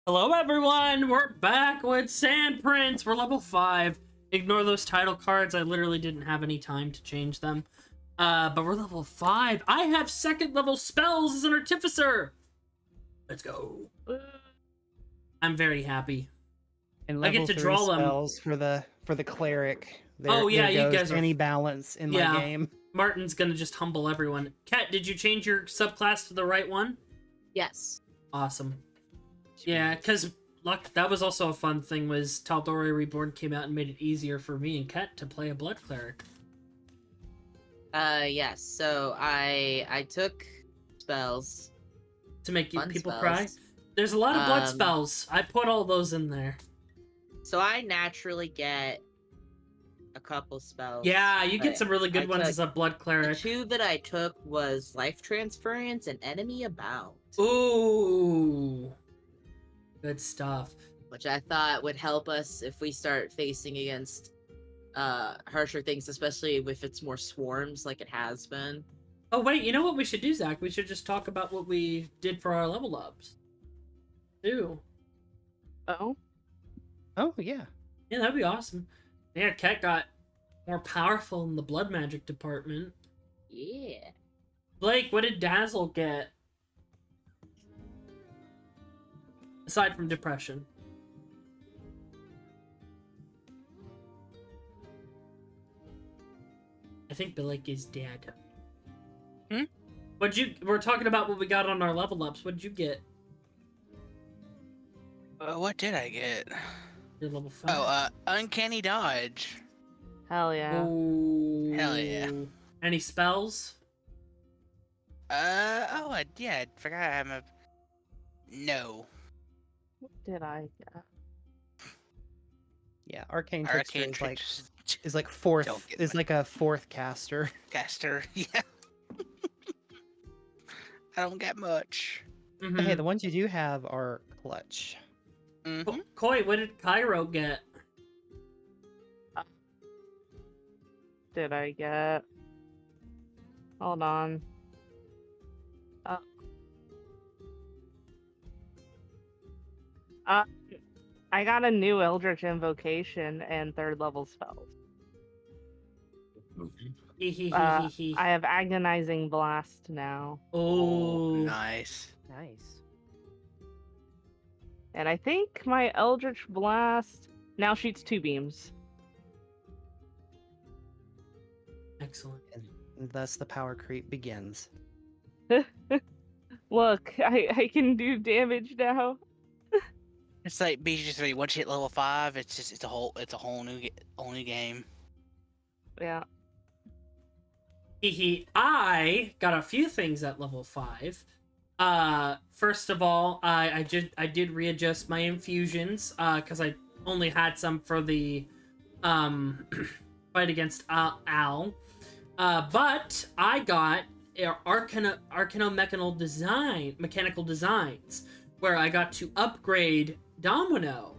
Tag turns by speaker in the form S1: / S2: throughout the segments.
S1: Hello, everyone! We're back with Sandprints. We're level 5. Ignore those title cards. I literally didn't have any time to change them. But we're level 5. I have second level spells as an artificer. Let's go. I'm very happy.
S2: And
S1: I get
S2: level
S1: to
S2: 3
S1: draw them.
S2: spells for the cleric.
S1: Oh, yeah,
S2: there
S1: you
S2: goes
S1: guys are...
S2: any balance in my game.
S1: Martin's gonna just humble everyone. Kat, did you change your subclass to the right one?
S3: Yes.
S1: Awesome. Yeah, because that was also a fun thing, was Tal'Dorei Reborn came out and made it easier for me and Kat to play a blood cleric.
S3: Yes. So I took spells.
S1: To make you
S3: Fun
S1: people
S3: spells.
S1: cry. There's a lot of blood spells. I put all those in there.
S3: So I naturally get a couple spells.
S1: Yeah, you get some really good ones as a blood
S3: The
S1: cleric.
S3: 2 that I took was Life Transference and Enemy Abound.
S1: Ooh. Good stuff.
S3: Which I thought would help us if we start facing against harsher things, especially if it's more swarms like it has been.
S1: Oh, wait, you know what we should do, Zach? We should just talk about what we did for our level ups. Ew.
S2: Oh, yeah.
S1: Yeah, that'd be awesome. Yeah, Kat got more powerful in the blood magic department.
S3: Yeah.
S1: Blake, what did Dazzle get? Aside from depression. I think Blake is dead. We're talking about what we got on our level ups. What did you get?
S4: What did I get?
S1: Your level 5.
S4: Oh, Uncanny Dodge.
S5: Hell yeah.
S1: Oh.
S4: Hell yeah.
S1: Any spells?
S4: Yeah, I forgot I have a... No.
S5: What did I get?
S2: Yeah, Arcane
S4: Arcane
S2: Trickster is
S4: Trick
S2: like a fourth caster.
S4: caster, yeah. I don't get much.
S1: Mm-hmm.
S2: But hey, the ones you do have are clutch.
S4: Mm-hmm.
S1: Koi, what did Cairo get?
S5: Did I get? Hold on. I got a new Eldritch Invocation and 3rd level spells. I have Agonizing Blast now.
S1: Oh,
S4: Nice.
S6: Nice.
S5: And I think my Eldritch Blast now shoots 2 beams.
S1: excellent.
S2: And thus the power creep begins.
S5: Look, I can do damage now.
S4: It's like BG3. Once you hit level 5, it's a whole new game.
S5: Yeah.
S1: I got a few things at level 5. First of all, I did readjust my infusions because I only had some for the fight against Al. But I got mechanical designs where I got to upgrade Domino.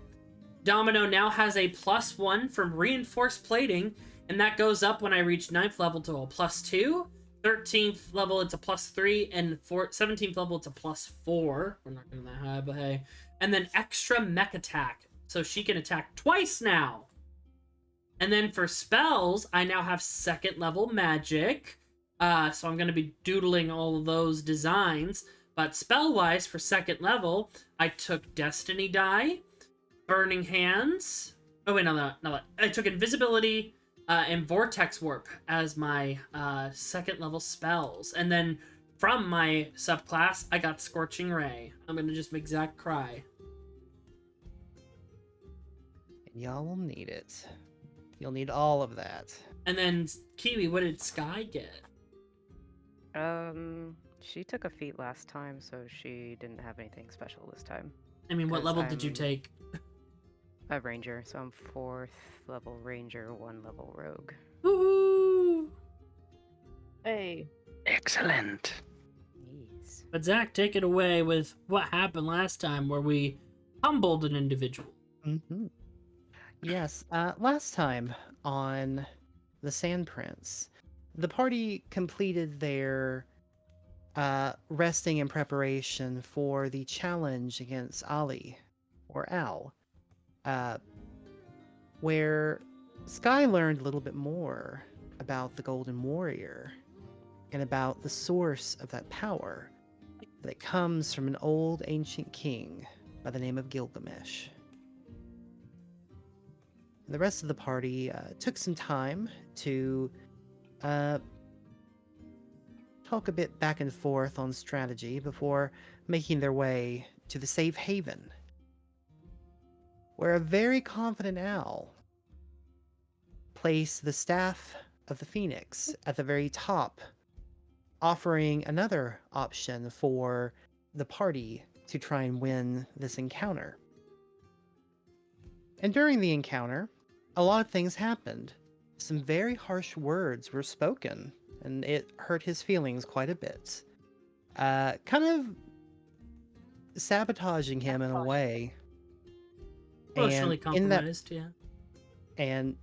S1: Domino now has a +1 from reinforced plating, and that goes up when I reach 9th level to a +2. 13th level it's a +3, and 17th level it's a +4. We're not going that high, but hey. And then extra mech attack, so she can attack twice now. And then for spells, I now have 2nd level magic, so I'm going to be doodling all of those designs. But spell-wise, for 2nd level, I took Destiny Die, Burning Hands. Oh wait, no. I took Invisibility and Vortex Warp as my 2nd level spells. And then from my subclass, I got Scorching Ray. I'm gonna just make Zach cry.
S2: And y'all will need it. You'll need all of that.
S1: And then Kiwi, what did Sky get?
S6: She took a feat last time, so she didn't have anything special this time.
S1: I mean, what
S6: 'Cause
S1: level did you
S6: I'm
S1: take?
S6: A ranger, so I'm 4th level ranger, 1 level rogue.
S1: Woohoo!
S5: Hey.
S4: Excellent.
S6: Yes.
S1: But Zach, take it away with what happened last time where we humbled an individual.
S2: Mm-hmm. Yes, last time on the Sandprints, the party completed their resting in preparation for the challenge against Ali or Al, where Sky learned a little bit more about the Golden Warrior and about the source of that power that comes from an old ancient king by the name of Gilgamesh. The rest of the party took some time to talk a bit back and forth on strategy before making their way to the safe haven, where a very confident owl placed the staff of the Phoenix at the very top, offering another option for the party to try and win this encounter. And during the encounter, a lot of things happened. Some very harsh words were spoken, and it hurt his feelings quite a bit. Kind of sabotaging him in a way.
S1: Emotionally
S2: And in that
S1: compromised, yeah.
S2: and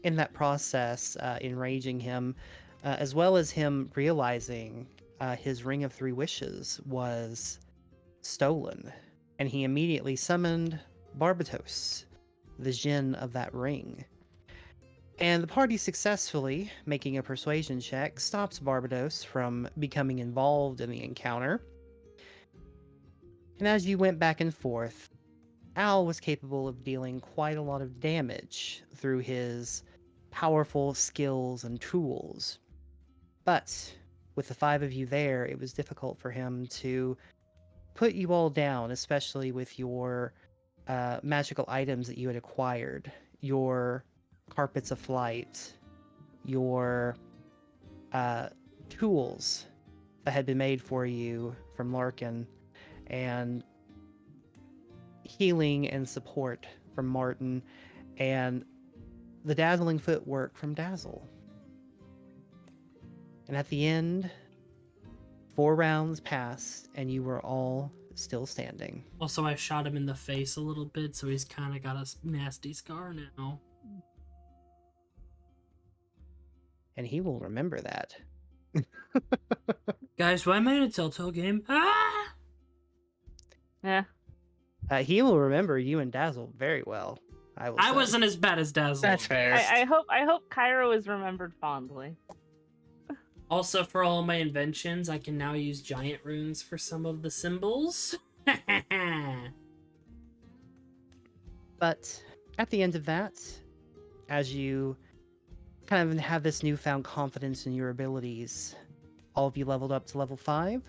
S2: in that process, enraging him, as well as him realizing his Ring of Three Wishes was stolen, and he immediately summoned Barbatos, the Djinn of that ring. And the party successfully, making a persuasion check, stops Barbados from becoming involved in the encounter. And as you went back and forth, Al was capable of dealing quite a lot of damage through his powerful skills and tools. But with the five of you there, it was difficult for him to put you all down, especially with your magical items that you had acquired, your carpets of flight, your tools that had been made for you from Larkin, and healing and support from Martin, and the dazzling footwork from Dazzle. And at the end, 4 rounds passed, and you were all still standing.
S1: Also, I shot him in the face a little bit, so he's kind of got a nasty scar now.
S2: And he will remember that.
S1: Guys, do I made a Telltale game? Ah!
S5: Yeah.
S2: He will remember you and Dazzle very well. I say.
S1: wasn't as bad as Dazzle.
S4: That's fair.
S5: I hope Cairo is remembered fondly.
S1: Also, for all my inventions, I can now use giant runes for some of the symbols.
S2: But at the end of that, as you kind of have this newfound confidence in your abilities, all of you leveled up to level 5.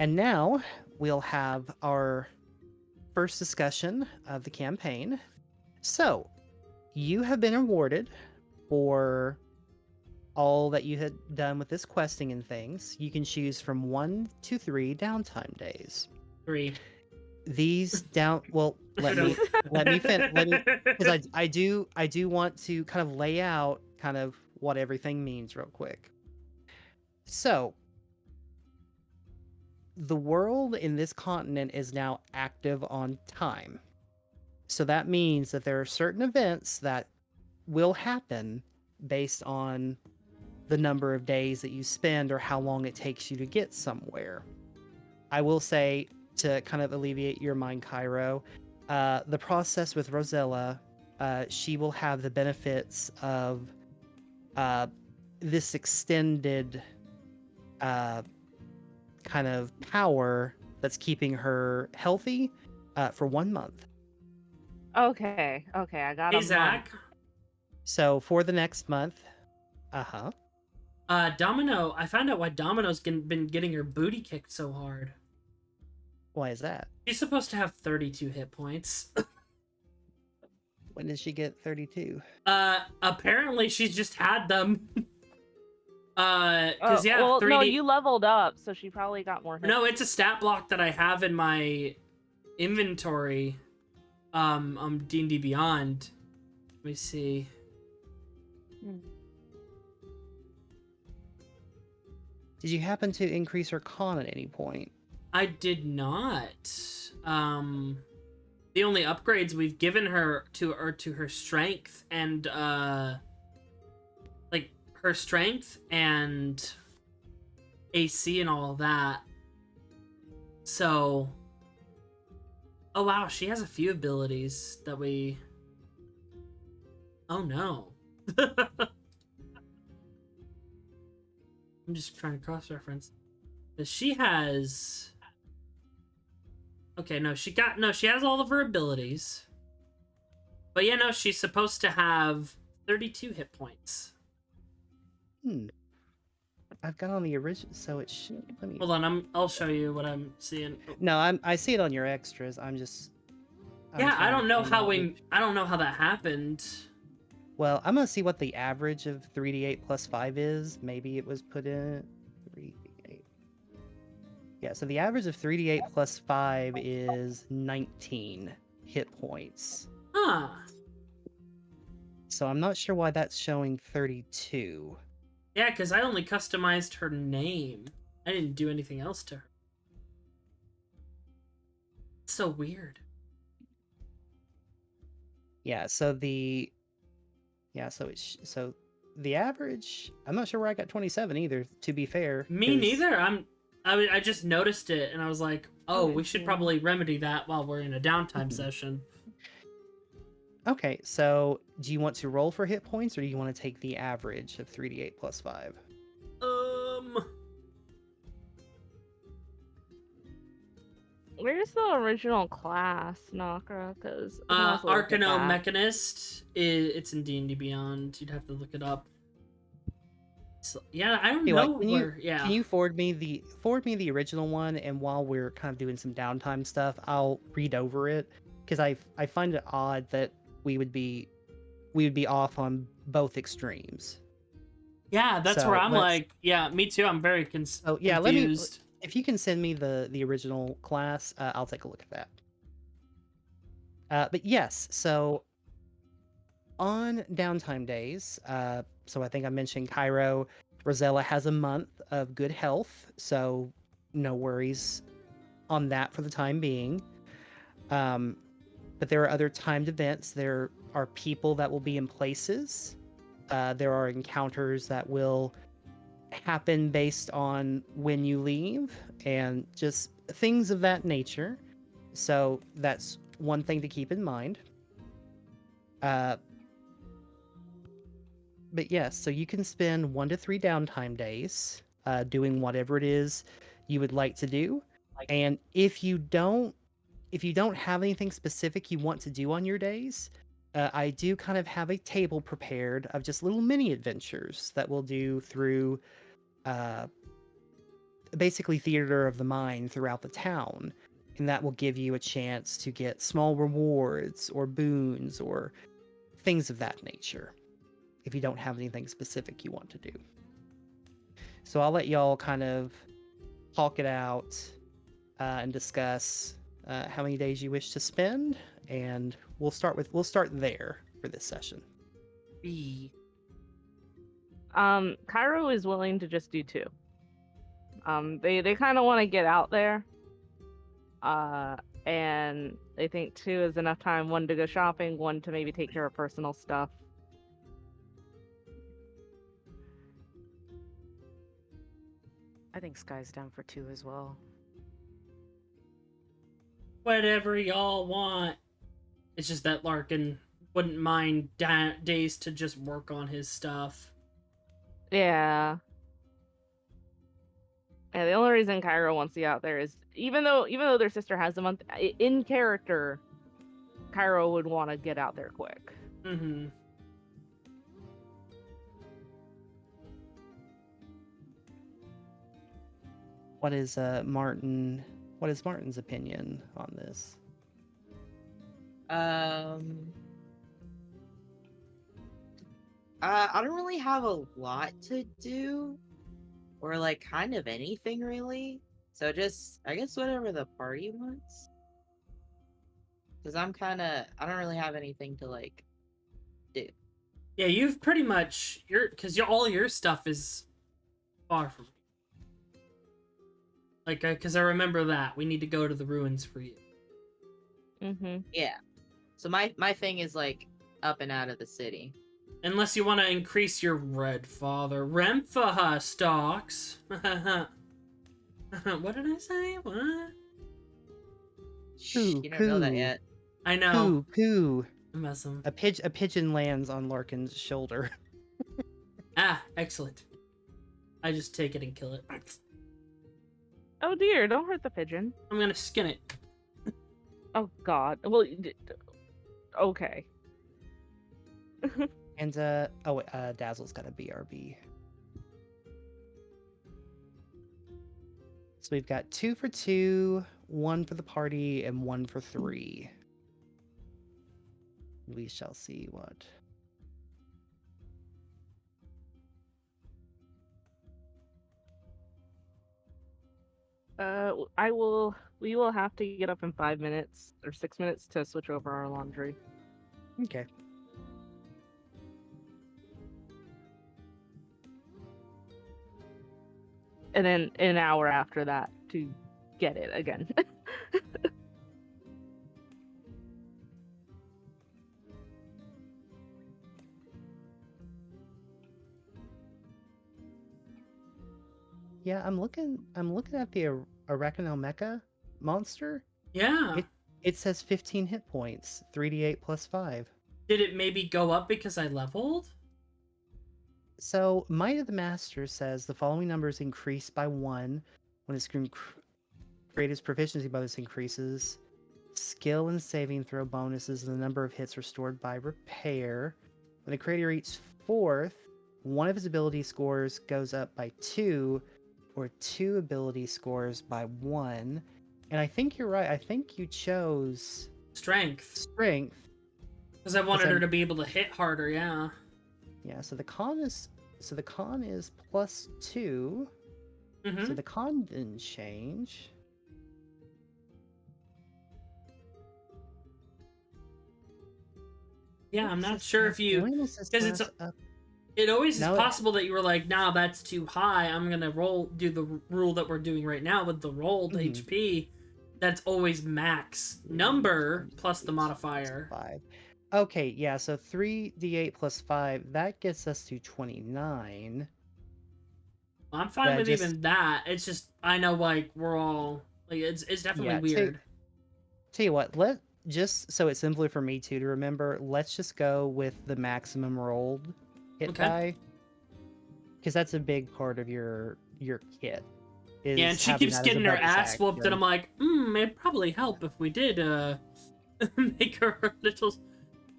S2: And now we'll have our first discussion of the campaign. So, you have been awarded for all that you had done with this questing and things. You can choose from 1 to 3 downtime days.
S1: 3.
S2: These down well let me because I do want to kind of lay out kind of what everything means real quick. So the world in this continent is now active on time. So that means that there are certain events that will happen based on the number of days that you spend or how long it takes you to get somewhere. I will say, to kind of alleviate your mind, Cairo, the process with Rosella, she will have the benefits of this extended kind of power that's keeping her healthy for 1 month.
S5: Okay, I got
S1: Hey,
S5: a
S1: Zach.
S2: So for the next month,
S1: Domino, I found out why Domino's been getting her booty kicked so hard.
S2: why is that?
S1: She's supposed to have 32 hit points.
S2: When did she get 32?
S1: Apparently she's just had them.
S5: month.
S1: Cause yeah,
S5: well,
S1: 3D...
S5: no, you leveled up, so she probably got more hits.
S1: No, it's a stat block that I have in my inventory. D&D Beyond. Let me see.
S2: Did you happen to increase her con at any point?
S1: I did not. The only upgrades we've given her are to her strength and like her strength and AC and all of that. So Oh wow, she has a few abilities that we... Oh no. I'm just trying to cross-reference. But she has... Okay, no, she has all of her abilities. But yeah, no, she's supposed to have 32 hit points.
S2: I've got on the original, so it should. Let me.
S1: Hold on, I'll show you what I'm seeing. Oh.
S2: No, I see it on your extras. I'm
S1: Yeah, I
S2: trying to
S1: don't know
S2: find
S1: how
S2: out which-
S1: I don't know how that happened.
S2: Well, I'm gonna see what the average of 3d8 plus 5 is. Maybe it was put in 3d8. Yeah, so the average of 3d8 plus 5 is 19 hit points.
S1: Huh.
S2: So I'm not sure why that's showing 32.
S1: Yeah, because I only customized her name. I didn't do anything else to her. It's so weird.
S2: Yeah, so the so the average, I'm not sure where I got 27 either, to be fair.
S1: Me
S2: 'cause-
S1: neither. I just noticed it and I was like, oh, we should
S2: Yeah.
S1: probably remedy that while we're in a downtime session.
S2: Okay, so do you want to roll for hit points or do you want to take the average of 3d8 plus 5?
S5: Where's the original class, Nakra? Because
S1: Arcano Mechanist. It's in D&D Beyond. You'd have to look it up. So, yeah, I don't
S2: Hey,
S1: know
S2: like,
S1: where. Yeah.
S2: Can you forward me the original one, and while we're kind of doing some downtime stuff, I'll read over it because I find it odd that we would be off on both extremes.
S1: Yeah, that's
S2: So
S1: where I'm
S2: let's-
S1: like, yeah, me too. I'm very
S2: Oh yeah, let me.
S1: confused.
S2: If you can send me the original class, I'll take a look at that. But yes, so on downtime days, so I think I mentioned Cairo. Rosella has a month of good health, so no worries on that for the time being. But there are other timed events. There are people that will be in places. There are encounters that will happen based on when you leave and just things of that nature. So that's one thing to keep in mind. But yes, so you can spend 1 to 3 downtime days doing whatever it is you would like to do. And if you don't have anything specific you want to do on your days, I do kind of have a table prepared of just little mini adventures that we'll do through basically theater of the mind throughout the town. And that will give you a chance to get small rewards or boons or things of that nature if you don't have anything specific you want to do. So I'll let y'all kind of talk it out and discuss how many days you wish to spend, and we'll start there for this session.
S1: B.
S5: Cairo is willing to just do 2. They kind of want to get out there. And they think 2 is enough time, 1 to go shopping, 1 to maybe take care of personal stuff.
S6: I think Sky's down for 2 as well.
S1: Whatever y'all want. It's just that Larkin wouldn't mind days to just work on his stuff.
S5: Yeah. And the only reason Cairo wants to get out there is even though their sister has a month in character, Cairo would want to get out there quick.
S1: Mm-hmm.
S2: What is Martin's opinion on this?
S3: I don't really have a lot to do, or like kind of anything really. So just, I guess whatever the party wants. Because I don't really have anything to like do.
S1: Yeah, you've pretty much all your stuff is far from me. Like, because I remember that we need to go to the ruins for you.
S5: Mm-hmm.
S3: Yeah. So my thing is like up and out of the city.
S1: Unless you want to increase your red father Rempha stocks. What did I say? What?
S3: Shh,
S2: Coo,
S3: you don't know that
S2: coo.
S3: yet.
S1: I know.
S2: Coo.
S1: I'm messing.
S2: A pigeon lands on Larkin's shoulder.
S1: Ah, excellent. I just take it and kill it.
S5: Oh dear, don't hurt the pigeon.
S1: I'm gonna skin it.
S5: Oh god. Well, okay.
S2: And Dazzle's got a BRB. So we've got 2 for 2, 1 for the party, and 1 for 3. We shall see what.
S5: We will have to get up in 5 minutes or 6 minutes to switch over our laundry.
S2: Okay.
S5: And then an hour after that to get it again.
S2: Yeah, I'm looking at the Arachno Mecha monster.
S1: Yeah.
S2: It says 15 hit points, 3d8 plus 5.
S1: Did it maybe go up because I leveled?
S2: So, Might of the Master says the following numbers increase by 1 when its creator's proficiency bonus increases. Skill and saving throw bonuses and the number of hits restored by repair. When the creator reaches 4th, one of his ability scores goes up by 2, or 2 ability scores by 1. And I think you're right. I think you chose
S1: Strength.
S2: strength.
S1: Because I wanted her
S2: I'm-
S1: to be able to hit harder, yeah.
S2: Yeah, so the con is plus 2.
S1: Mm-hmm.
S2: So the con didn't change.
S1: Yeah, I'm not sure if you...
S2: Because
S1: it's It always
S2: No,
S1: is possible that you were like, nah, that's too high. I'm going to do the rule that we're doing right now with the rolled
S2: Mhm.
S1: HP. That's always max number plus the modifier.
S2: 5. Okay, yeah, so 3d8 plus 5, that gets us to 29.
S1: I'm fine
S2: That
S1: with
S2: just-
S1: even that. It's just, I know, like, we're all... Like, it's definitely
S2: Yeah,
S1: weird.
S2: Tell you what, just so it's simpler for me too to remember, let's just go with the maximum rolled hit
S1: Okay.
S2: die. Because that's a big part of your kit. Is
S1: Yeah, and she
S2: having
S1: keeps
S2: that as a
S1: getting her
S2: bonus
S1: ass whooped, and
S2: action.
S1: I'm like, it'd probably help if we did, make her a little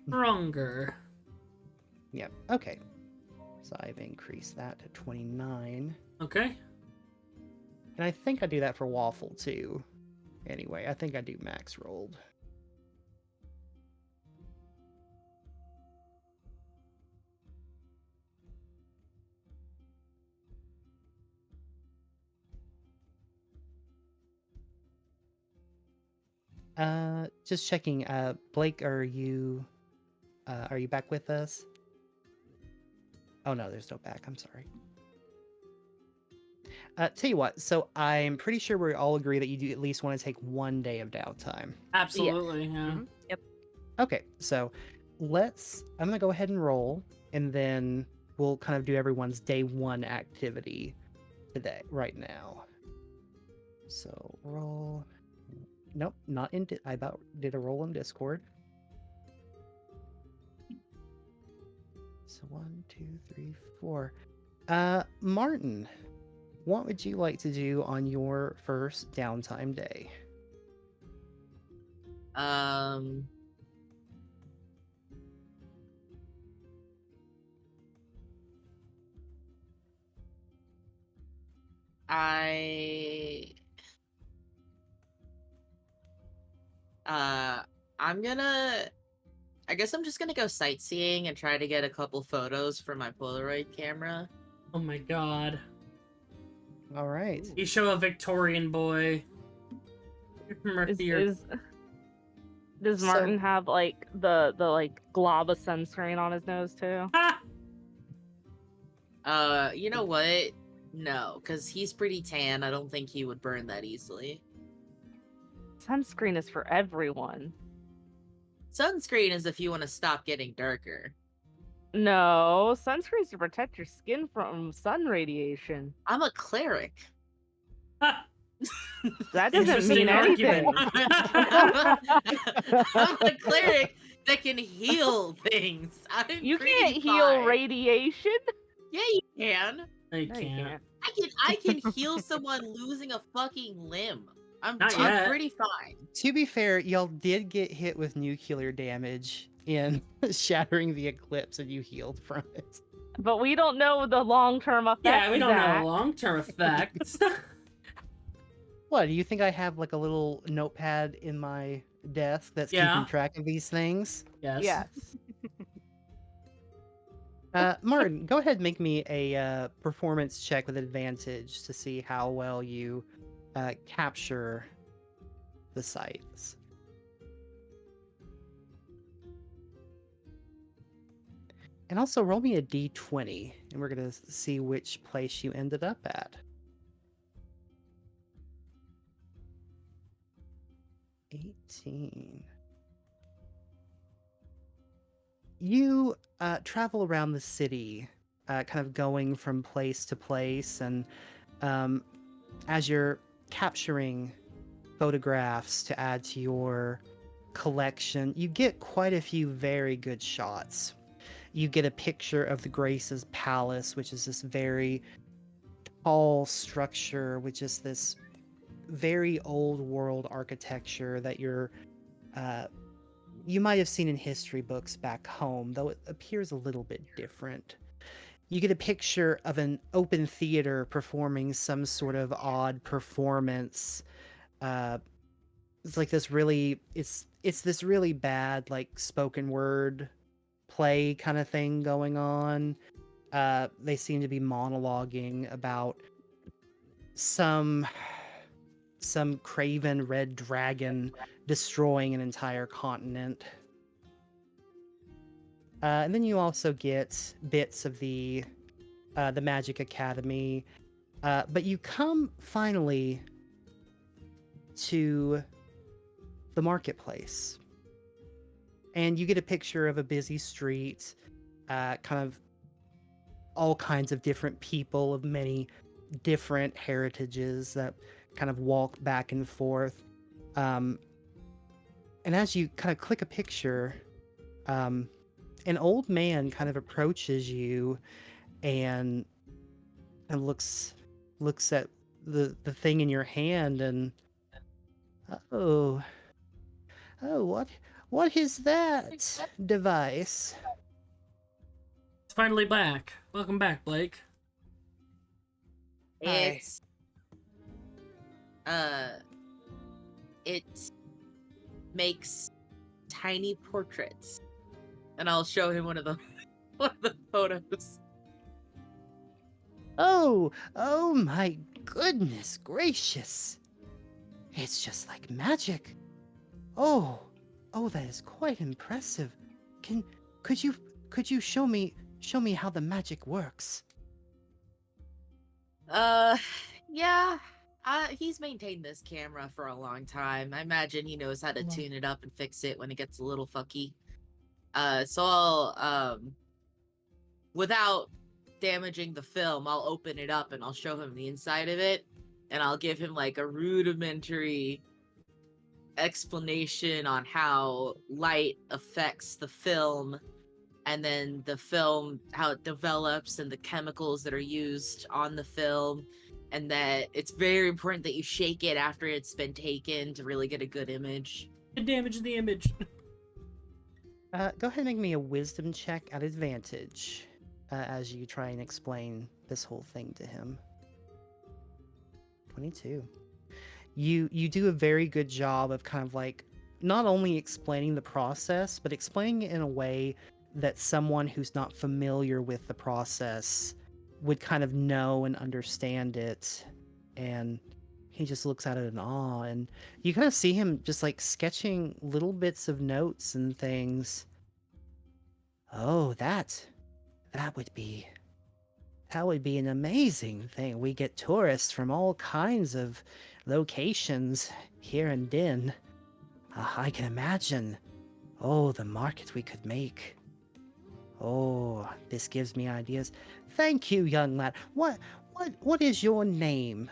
S1: stronger.
S2: Yep, okay. So I've increased that to 29.
S1: Okay.
S2: And I think I do that for Waffle too. Anyway, I think I do max rolled. Just checking. Blake, are you back with us? Oh no, there's no back. I'm sorry. Tell you what. So I'm pretty sure we all agree that you do at least want to take 1 day of downtime.
S1: Absolutely, yeah.
S6: Mhm. Yep.
S2: Okay, so I'm gonna go ahead and roll, and then we'll kind of do everyone's day 1 activity today, right now. So roll. Nope, not in. I about did a roll in Discord. So 1, 2, 3, 4. Martin, what would you like to do on your first downtime day?
S3: I'm gonna. I guess I'm just gonna go sightseeing and try to get a couple photos for my Polaroid camera.
S1: Oh my god.
S2: All right.
S1: You show a Victorian boy.
S5: Does Martin have like the like glob of sunscreen on his nose too?
S3: You know what? No, because he's pretty tan. I don't think he would burn that easily.
S5: Sunscreen is for everyone.
S3: Sunscreen is if you want to stop getting darker.
S5: No, sunscreen's to protect your skin from sun radiation.
S3: I'm a cleric.
S5: That doesn't
S1: Interesting
S5: mean anything.
S3: I'm a cleric that can heal things. I'm
S5: You
S3: pretty
S5: can't heal
S3: fine.
S5: radiation.
S3: Yeah, you can.
S1: I
S5: No, you
S1: can't.
S5: can't.
S3: I can heal someone losing a fucking limb. I'm
S1: Not yet.
S3: pretty fine.
S2: To be fair, y'all did get hit with nuclear damage in shattering the eclipse, and you healed from it.
S5: But we don't know the long-term effects.
S1: Yeah, we don't know
S5: Zach.
S1: the long-term effects.
S2: What, do you think I have like a little notepad in my desk that's
S1: Yeah.
S2: keeping track of these things?
S1: Yes.
S5: Yes.
S2: Martin, go ahead and make me a performance check with advantage to see how well you capture the sights. And also roll me a d20, and we're going to see which place you ended up at. 18. You travel around the city, kind of going from place to place, and as you're capturing photographs to add to your collection, you get quite a few very good shots. You get a picture of the Grace's palace, which is this very tall structure, which is this very old world architecture that you might have seen in history books back home, though it appears a little bit different. You get a picture of an open theater performing some sort of odd performance. It's like this really, it's this really bad like spoken word play kind of thing going on. They seem to be monologuing about some craven red dragon destroying an entire continent. And then you also get bits of the Magic Academy. But you come finally to the marketplace. And you get a picture of a busy street, kind of all kinds of different people of many different heritages that kind of walk back and forth. And as you kind of click a picture, an old man kind of approaches you and looks at the thing in your hand and oh what is that device?
S1: It's finally back. Welcome back, Blake.
S4: Hi.
S3: It's it makes tiny portraits, and I'll show him one of the photos.
S2: Oh my goodness gracious, it's just like magic. Oh that is quite impressive. Could you show me how the magic works?
S3: Yeah. He's maintained this camera for a long time. I imagine he knows how to tune it up and fix it when it gets a little fucky. So I'll, without damaging the film, I'll open it up and I'll show him the inside of it, and I'll give him like a rudimentary explanation on how light affects the film, and then the film, how it develops, and the chemicals that are used on the film, and that it's very important that you shake it after it's been taken to really get a good image.
S1: It damaged the image.
S2: Go ahead and make me a wisdom check at advantage as you try and explain this whole thing to him. 22. You do a very good job of kind of like not only explaining the process, but explaining it in a way that someone who's not familiar with the process would kind of know and understand it. And he just looks at it in awe, and you kind of see him just like sketching little bits of notes and things. Oh, that would be an amazing thing. We get tourists from all kinds of locations here in Din. I can imagine. Oh, the market we could make. Oh, this gives me ideas. Thank you, young lad. What is your name?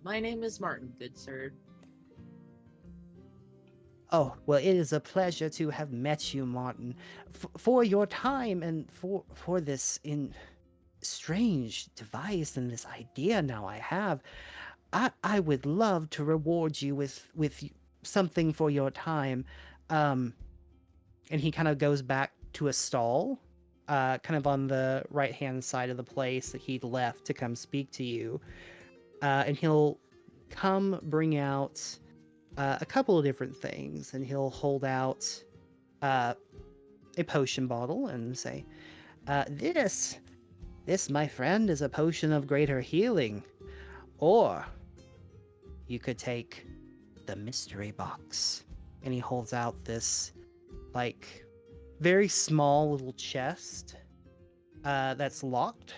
S3: My name is Martin, good sir.
S2: Oh, well, it is a pleasure to have met you, Martin. For your time and for this strange device and this idea now I have, I would love to reward you with something for your time. Um, and he kind of goes back to a stall, kind of on the right hand side of the place that he'd left to come speak to you. And he'll come bring out a couple of different things, and he'll hold out uh, a potion bottle and say, this, my friend, is a potion of greater healing. Or you could take the mystery box. And he holds out this, like, very small little chest that's locked.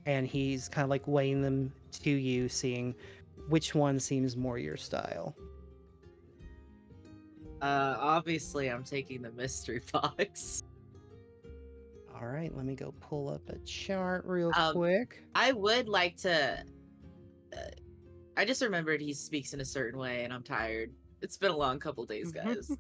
S2: And he's kind of like weighing them to you, seeing which one seems more your style.
S3: Obviously I'm taking the mystery box.
S2: All right, let me go pull up a chart real
S3: Um,
S2: quick.
S3: I would like to. I just remembered he speaks in a certain way, and I'm tired. It's been a long couple days, guys.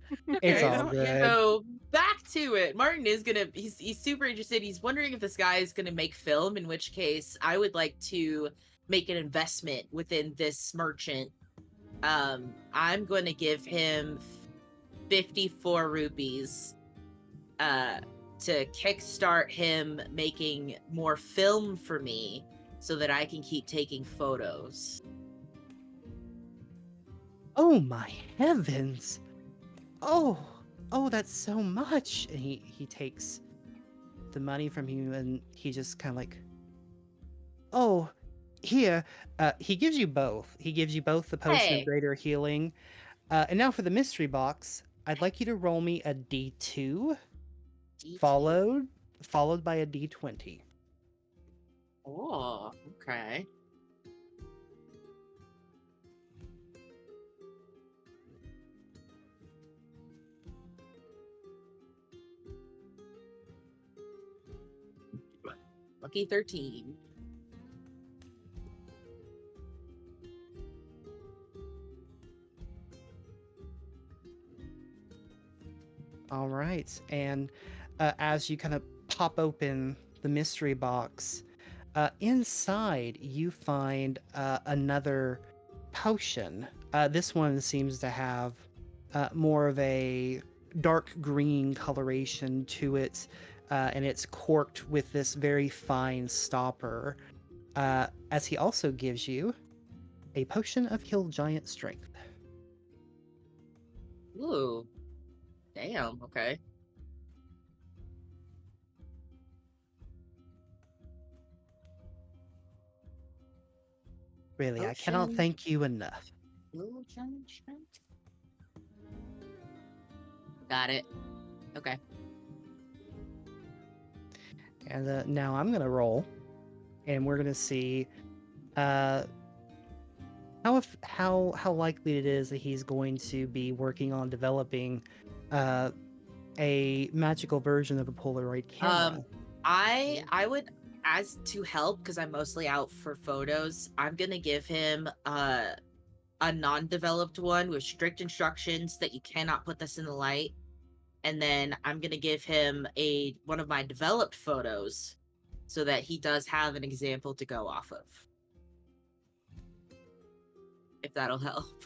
S2: It's
S3: Okay,
S2: all good.
S3: So back to it. Martin is gonna. He's super interested. He's wondering if this guy is gonna make film. In which case, I would like to make an investment within this merchant. I'm going to give him 54 rupees. To kickstart him making more film for me so that I can keep taking photos.
S2: Oh my heavens! Oh, that's so much. And he takes the money from you, and he just kind of like, oh, here. He gives you both. He gives you both the potion of
S3: Hey.
S2: greater healing. And now for the mystery box, I'd like you to roll me a D2,
S3: DT.
S2: followed by a D20.
S3: Oh, okay. Lucky 13.
S2: All right. And as you kind of pop open the mystery box, inside you find another potion. This one seems to have more of a dark green coloration to it, and it's corked with this very fine stopper. As he also gives you a potion of Hill Giant Strength.
S3: Ooh. Damn, okay.
S2: Really, I cannot
S3: Potion.
S2: thank you enough.
S3: Little giant strength. Got it. Okay.
S2: And now I'm gonna roll, and we're gonna see how likely it is that he's going to be working on developing a magical version of a Polaroid camera.
S3: I would, as to help, because I'm mostly out for photos, I'm gonna give him a non-developed one with strict instructions that you cannot put this in the light. And then I'm gonna give him one of my developed photos so that he does have an example to go off of. If that'll help.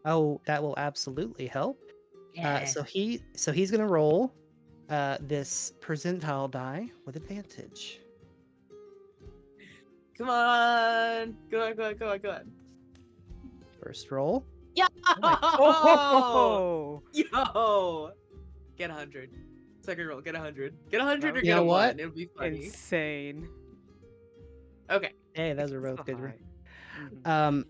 S2: Oh, that will absolutely help.
S3: Yeah.
S2: So he's gonna roll this percentile die with advantage.
S3: Come on. Go on.
S2: First roll.
S3: Yo!
S6: Oh,
S3: Yo! Get 100. Second roll, get 100. Get 100 or
S6: You
S3: get
S2: know
S3: a
S2: what?
S3: 1. It'll be funny.
S6: insane.
S3: Okay.
S2: Hey, those are
S6: So
S2: both good.
S6: high. Mhm.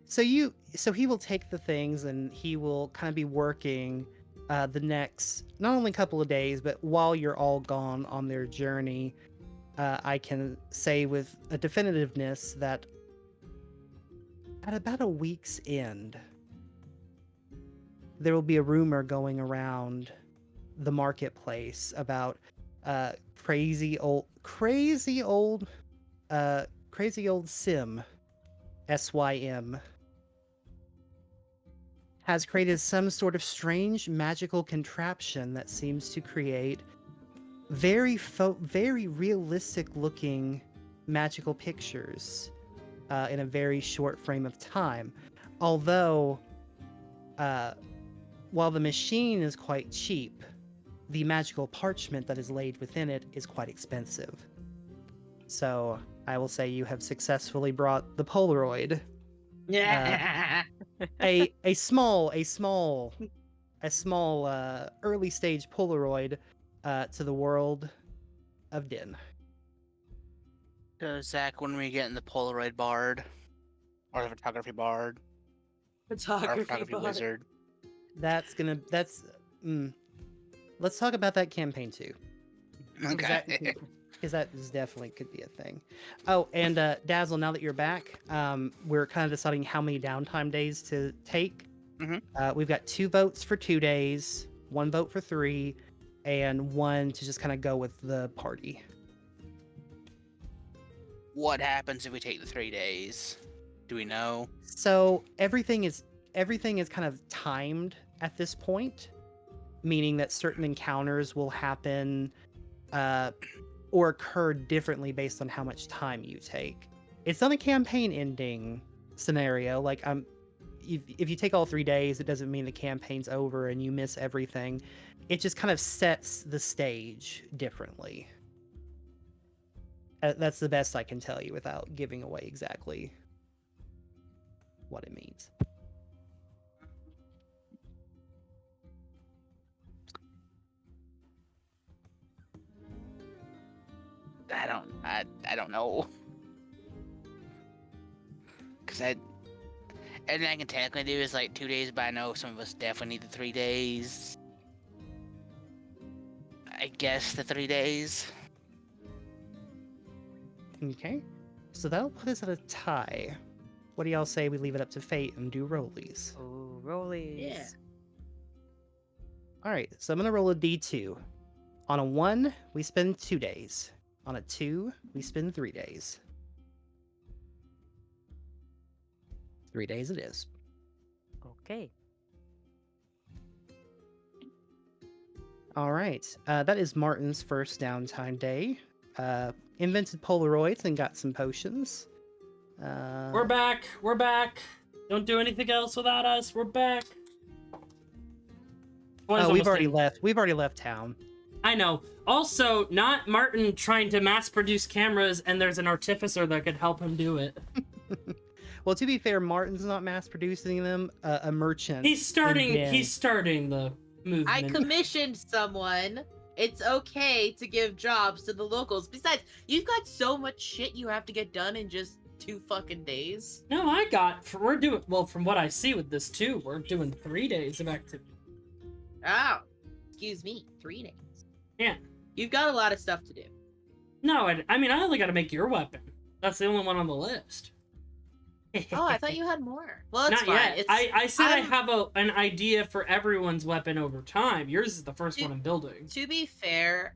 S2: So he will take the things, and he will kind of be working the next not only couple of days, but while you're all gone on their journey. I can say with a definitiveness that at about a week's end, there will be a rumor going around the marketplace about crazy old Sim SYM, has created some sort of strange magical contraption that seems to create very realistic looking magical pictures in a very short frame of time. Although, while the machine is quite cheap, the magical parchment that is laid within it is quite expensive. So I will say you have successfully brought the Polaroid,
S3: Yeah.
S2: a small early stage Polaroid to the world of Din.
S4: So Zach, when are we getting the Polaroid Bard, or the photography Bard, or photography
S3: bar.
S4: Wizard?
S2: Let's talk about that campaign too.
S4: Okay.
S2: Because that is definitely could be a thing. Oh, and Dazzle, now that you're back, we're kind of deciding how many downtime days to take.
S4: Mhm.
S2: We've got 2 votes for 2 days, 1 vote for 3, and 1 to just kind of go with the party.
S4: What happens if we take the 3 days? Do we know?
S2: So everything is kind of timed at this point, meaning that certain encounters will happen or occur differently based on how much time you take. It's not a campaign ending scenario. Like if you take all 3 days, it doesn't mean the campaign's over and you miss everything. It just kind of sets the stage differently. That's the best I can tell you without giving away exactly what it means.
S4: I don't know. Cause everything I can technically do is like 2 days, but I know some of us definitely need the 3 days. I guess the 3 days.
S2: Okay, so that'll put us at a tie. What do y'all say we leave it up to fate and do rollies?
S6: Oh, rollies.
S3: Yeah.
S2: All right, so I'm gonna roll a d2. On a 1, we spend 2 days. On a 2, we spend 3 days. 3 days it is.
S6: Okay.
S2: All right, that is Martin's first downtime day. Invented Polaroids and got some potions.
S1: We're back. We're back. Don't do anything else without us. We're back.
S2: Oh, we've already left. We've already left town.
S1: I know. Also, not Martin trying to mass produce cameras, and there's an artificer that could help him do it.
S2: Well, to be fair, Martin's not mass producing them. A merchant.
S1: He's starting.
S2: in Din.
S1: He's starting the movement.
S3: I commissioned someone. It's okay to give jobs to the locals. Besides, you've got so much shit you have to get done in just 2 fucking days.
S1: No, we're doing well. From what I see with this too, we're doing 3 days of activity.
S3: Oh, excuse me, 3 days.
S1: Yeah.
S3: You've got a lot of stuff to do.
S1: No, I mean I only got to make your weapon. That's the only one on the list.
S3: Oh, I thought you had more. Well, it's
S1: Not
S3: fine.
S1: yet.
S3: It's,
S1: I said I
S3: I'm-
S1: have an idea for everyone's weapon over time. Yours is the first one I'm building.
S3: To be fair,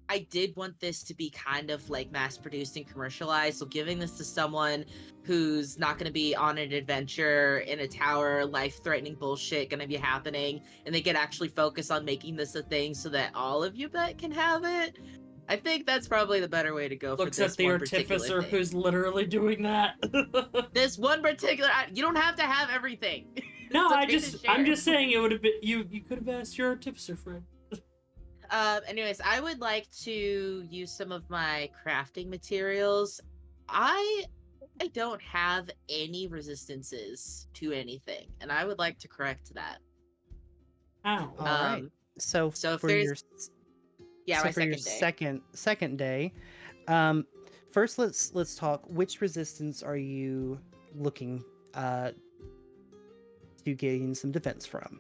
S3: I did want this to be kind of like mass produced and commercialized. So giving this to someone who's not going to be on an adventure in a tower, life-threatening bullshit going to be happening, and they can actually focus on making this a thing so that all of you can have it. I think that's probably the better way to go.
S1: Looks
S3: for this
S1: at the
S3: one particular
S1: artificer
S3: thing.
S1: who's literally doing that.
S3: This one particular. You don't have to have everything.
S1: No,
S3: It's okay to
S1: I'm
S3: share.
S1: just saying it would have been you could have asked your artificer friend.
S3: Anyways, I would like to use some of my crafting materials. I don't have any resistances to anything, and I would like to correct that.
S1: Ow.
S2: All right. So,
S3: so if
S2: for
S3: there's-
S2: your
S3: Yeah,
S2: so
S3: my
S2: for your
S3: second day.
S2: second day, first let's talk. Which resistance are you looking to gain some defense from?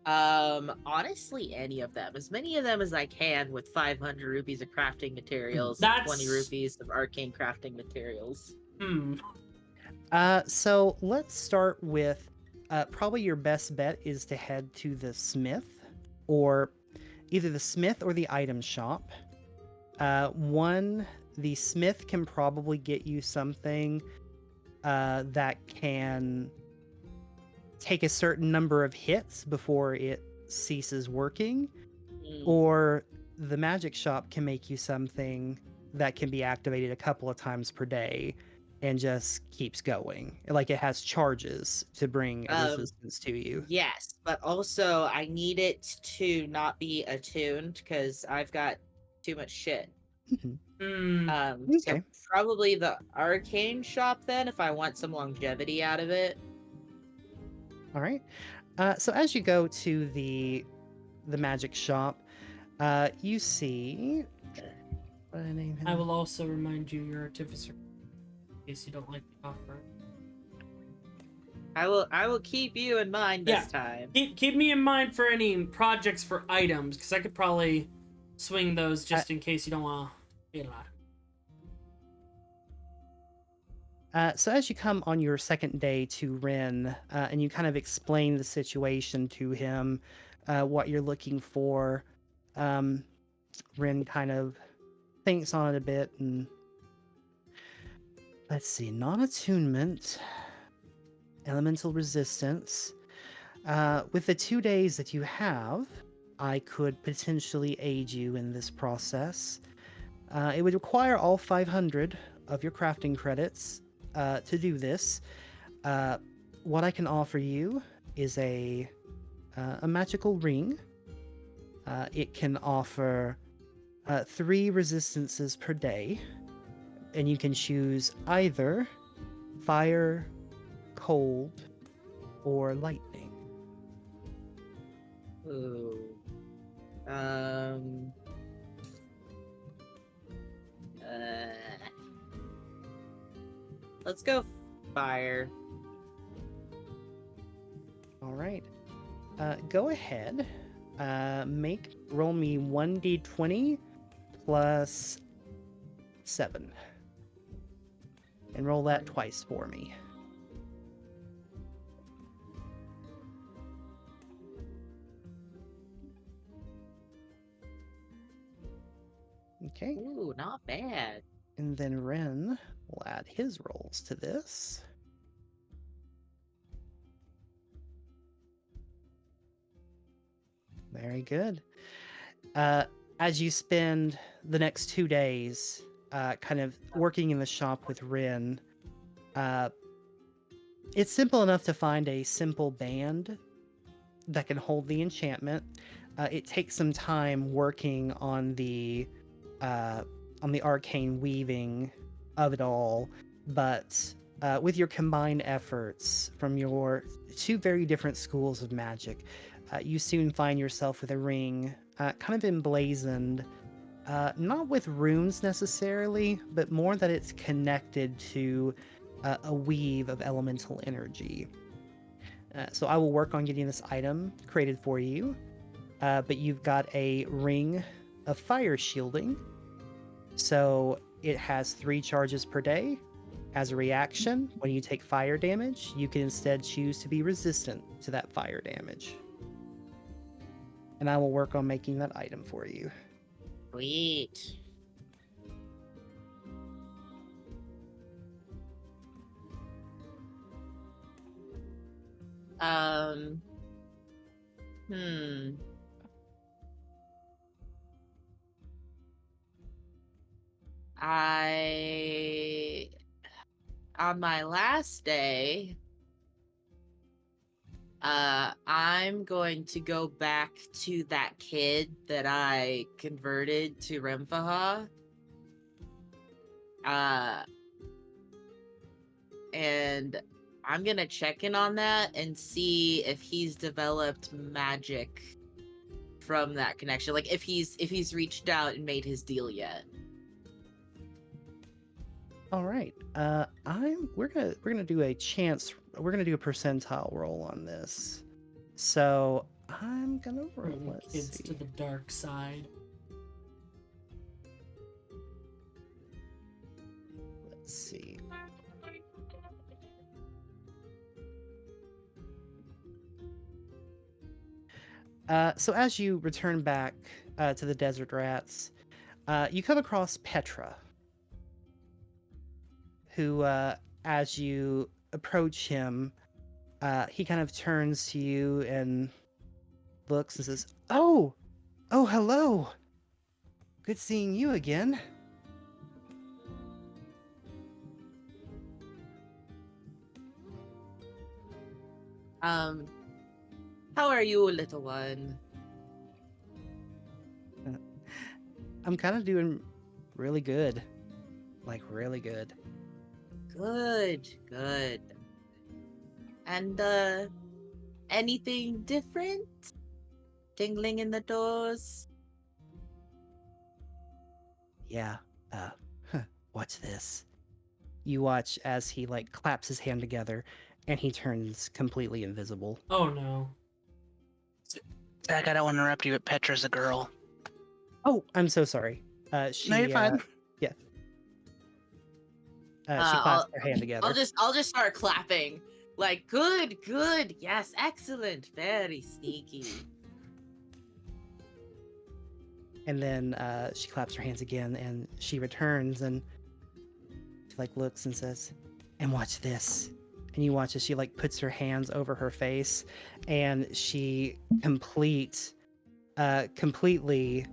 S3: Honestly, any of them. As many of them as I can with 500 rupees of crafting materials and 20
S1: That's-
S3: rupees of arcane crafting materials.
S2: So let's start with probably your best bet is to head to the smith, or either the smith or the item shop. The smith can probably get you something that can take a certain number of hits before it ceases working,
S3: Mm.
S2: or the magic shop can make you something that can be activated a couple of times per day and just keeps going. Like it has charges to bring a resistance to you.
S3: Yes, but also I need it to not be attuned because I've got too much shit.
S1: Hmm.
S3: So
S2: Okay.
S3: probably the arcane shop then, if I want some longevity out of it.
S2: All right. So as you go to the magic shop, you see. What did I name him?
S1: I will also remind you your artificer in case you don't like the offer.
S3: I will keep you in mind this time.
S1: Keep me in mind for any projects for items, because I could probably swing those just in case you don't want to pay a lot.
S2: So as you come on your second day to Ren, and you kind of explain the situation to him, what you're looking for, Ren kind of thinks on it a bit, and let's see, non-attunement, elemental resistance. With the 2 days that you have, I could potentially aid you in this process. It would require all 500 of your crafting credits to do this. What I can offer you is a magical ring. It can offer 3 resistances per day, and you can choose either fire, cold, or lightning.
S3: Ooh. Let's go fire.
S2: All right. Go ahead. Roll me 1d20 plus 7. And roll that twice for me. Okay.
S3: Ooh, not bad.
S2: And then Ren will add his rolls to this. Very good. As you spend the next 2 days kind of working in the shop with Ren, it's simple enough to find a simple band that can hold the enchantment. It takes some time working on the arcane weaving of it all, but with your combined efforts from your 2 very different schools of magic, you soon find yourself with a ring kind of emblazoned, not with runes necessarily, but more that it's connected to a weave of elemental energy. So I will work on getting this item created for you, but you've got a ring of fire shielding. So it has 3 charges per day. As a reaction, when you take fire damage, you can instead choose to be resistant to that fire damage. And I will work on making that item for you.
S3: Sweet. Hmm. On my last day, I'm going to go back to that kid that I converted to Remfaha. And I'm gonna check in on that and see if he's developed magic from that connection. Like if he's reached out and made his deal yet.
S2: All right. We're gonna do a percentile roll on this. So I'm gonna roll.
S1: Bring
S2: Let's
S1: kids
S2: see.
S1: to the dark side.
S2: Let's see. So as you return back to the desert rats, you come across Petra, who, as you approach him, he kind of turns to you and looks and says, "Oh, oh, hello. Good seeing you again."
S3: How are you, little one?
S2: I'm kind of doing really good. Like, really good.
S3: Good, good. And, anything different? Tingling in the toes?
S2: Yeah. Uh, watch this. You watch as he, like, claps his hand together and he turns completely invisible.
S1: Oh no.
S4: Zach, I don't want to interrupt you, but Petra's a girl.
S2: Oh, I'm so sorry. She,
S4: No, you're fine.
S2: yeah. She
S3: I'll,
S2: clasps her hand together.
S3: I'll just start clapping. Like, good, good, yes, excellent, very sneaky.
S2: And then she claps her hands again and she returns and she like looks and says, "And watch this." And you watch as she like puts her hands over her face and she completely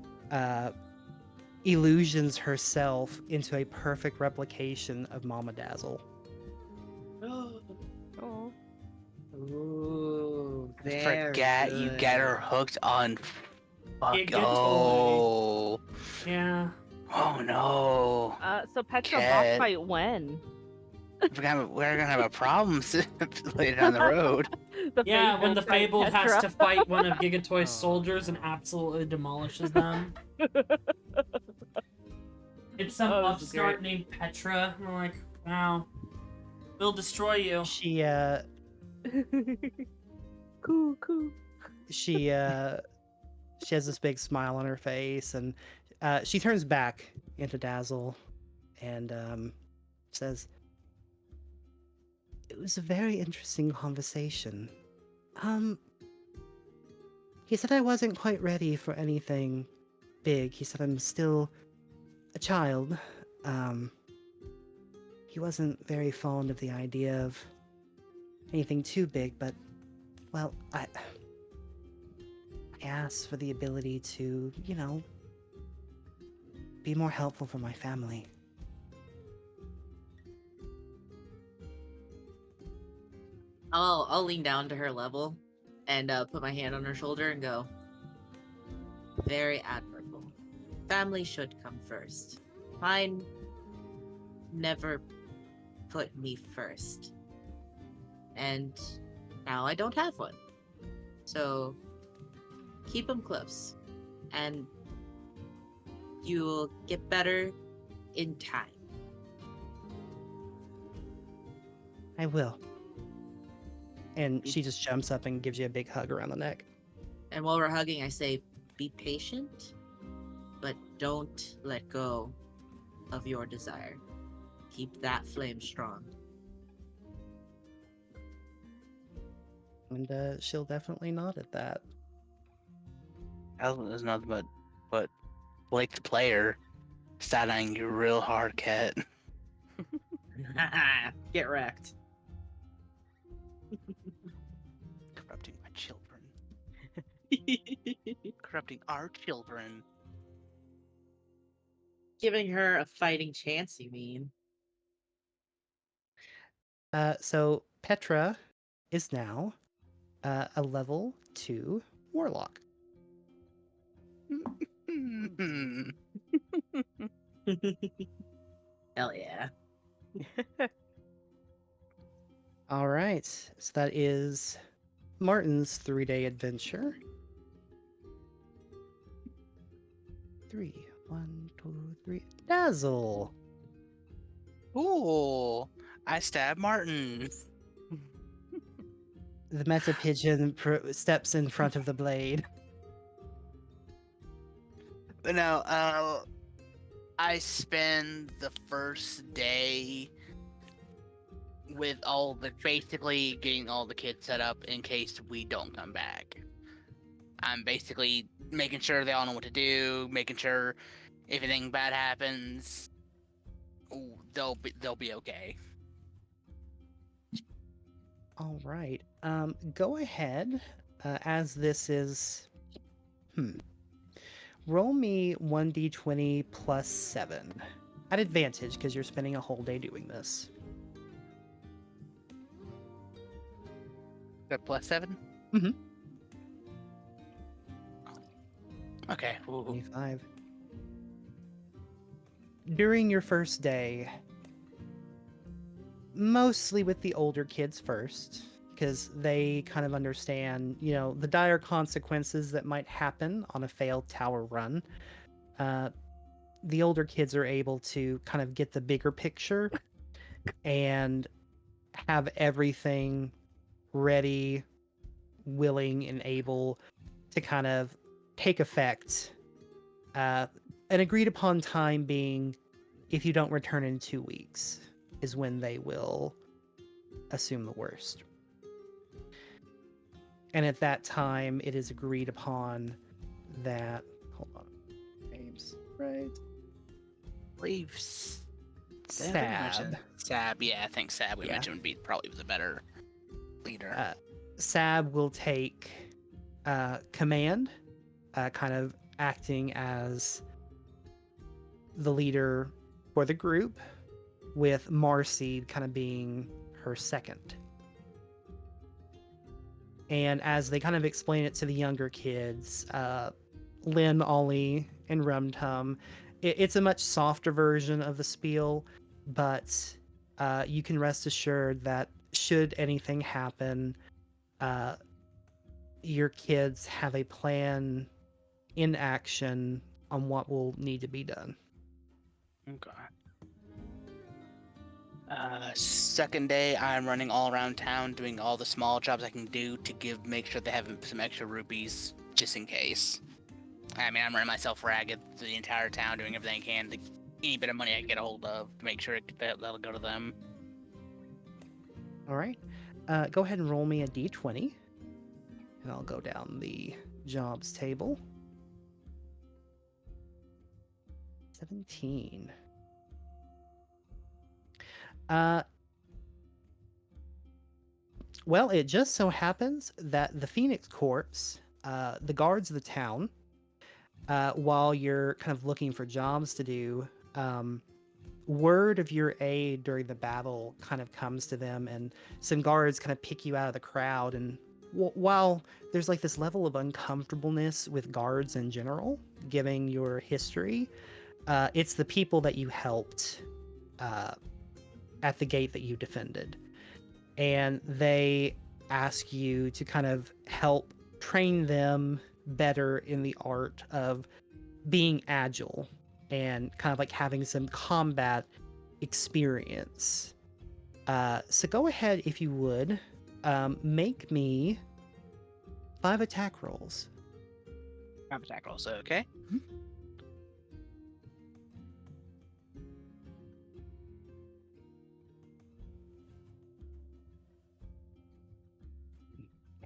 S2: illusions herself into a perfect replication of Mama Dazzle.
S5: Oh.
S3: Ooh,
S4: I
S3: very
S4: forgot you got her
S3: good.
S4: hooked on. Fuck.
S1: Giga toy.
S4: Oh.
S1: Yeah.
S4: Oh no.
S5: So Petra boss
S4: Cat.
S5: fight when?
S4: We're gonna have a problem later down the road.
S1: Yeah, when the
S5: fight
S1: Fabled has
S5: Petra.
S1: to fight one of Gigatoy's
S6: Oh.
S1: soldiers and absolutely demolishes them. It's some
S5: Oh, this is
S1: upstart
S5: great.
S1: named Petra. And we're like, wow. We'll destroy you.
S2: She
S5: Cool.
S2: she has this big smile on her face and she turns back into Dazzle and says, "It was a very interesting conversation. He said I wasn't quite ready for anything big. He said I'm still a child. He wasn't very fond of the idea of anything too big, but, well, I asked for the ability to, be more helpful for my family."
S3: I'll lean down to her level and put my hand on her shoulder and go, very admirable. Family should come first. Mine never put me first. And now I don't have one. So keep them close. And you'll get better in time.
S2: I will. And she just jumps up and gives you a big hug around the neck.
S3: And while we're hugging, I say, be patient, but don't let go of your desire. Keep that flame strong.
S2: And she'll definitely nod at that.
S4: That was nothing but Blake the player sat on you real hard, Cat.
S3: Get wrecked.
S4: Corrupting my children. Corrupting our children.
S3: Giving her a fighting chance, you mean?
S2: So Petra is now a level 2 warlock.
S3: Hell yeah.
S2: All right, so that is Martin's 3-day adventure. 3, 1, 2, 3. Dazzle.
S4: Ooh, I stabbed Martin.
S2: The meta pigeon steps in front of the blade.
S4: But no, I spend the first day with basically getting all the kids set up in case we don't come back. I'm basically making sure they all know what to do, making sure if anything bad happens, they'll be okay.
S2: All right. Go ahead. As this is, roll me 1d20 plus 7 at advantage because you're spending a whole day doing this.
S4: Got +7.
S2: Mm-hmm.
S4: Okay. Ooh.
S2: 25. During your first day, mostly with the older kids first, because they kind of understand, the dire consequences that might happen on a failed tower run. The older kids are able to kind of get the bigger picture and have everything ready, willing, and able to kind of take effect. An agreed upon time being if you don't return in 2 weeks is when they will assume the worst. And at that time, it is agreed upon that. Hold on. Names. Right.
S4: I believe I think we
S2: Sab.
S4: mentioned Sab. Yeah, I think Sab we
S2: Yeah.
S4: mentioned would be probably the better leader.
S2: Sab will take command, kind of acting as the leader for the group, with Marcy kind of being her second. And as they kind of explain it to the younger kids, Lynn, Ollie, and Rum Tum, it's a much softer version of the spiel, but you can rest assured that should anything happen, your kids have a plan in action on what will need to be done.
S4: Okay. Second day, I'm running all around town, doing all the small jobs I can do to make sure they have some extra rupees, just in case. I mean, I'm running myself ragged through the entire town, doing everything I can to any bit of money I can get a hold of to make sure that'll go to them.
S2: All right. Go ahead and roll me a d20, and I'll go down the jobs table. 17. Well, it just so happens that the Phoenix Corps, the guards of the town, while you're kind of looking for jobs to do, word of your aid during the battle kind of comes to them, and some guards kind of pick you out of the crowd. And while there's like this level of uncomfortableness with guards in general, given your history, it's the people that you helped at the gate that you defended. And they ask you to kind of help train them better in the art of being agile and kind of like having some combat experience. So go ahead, if you would, make me 5 attack rolls.
S4: Attack rolls, okay?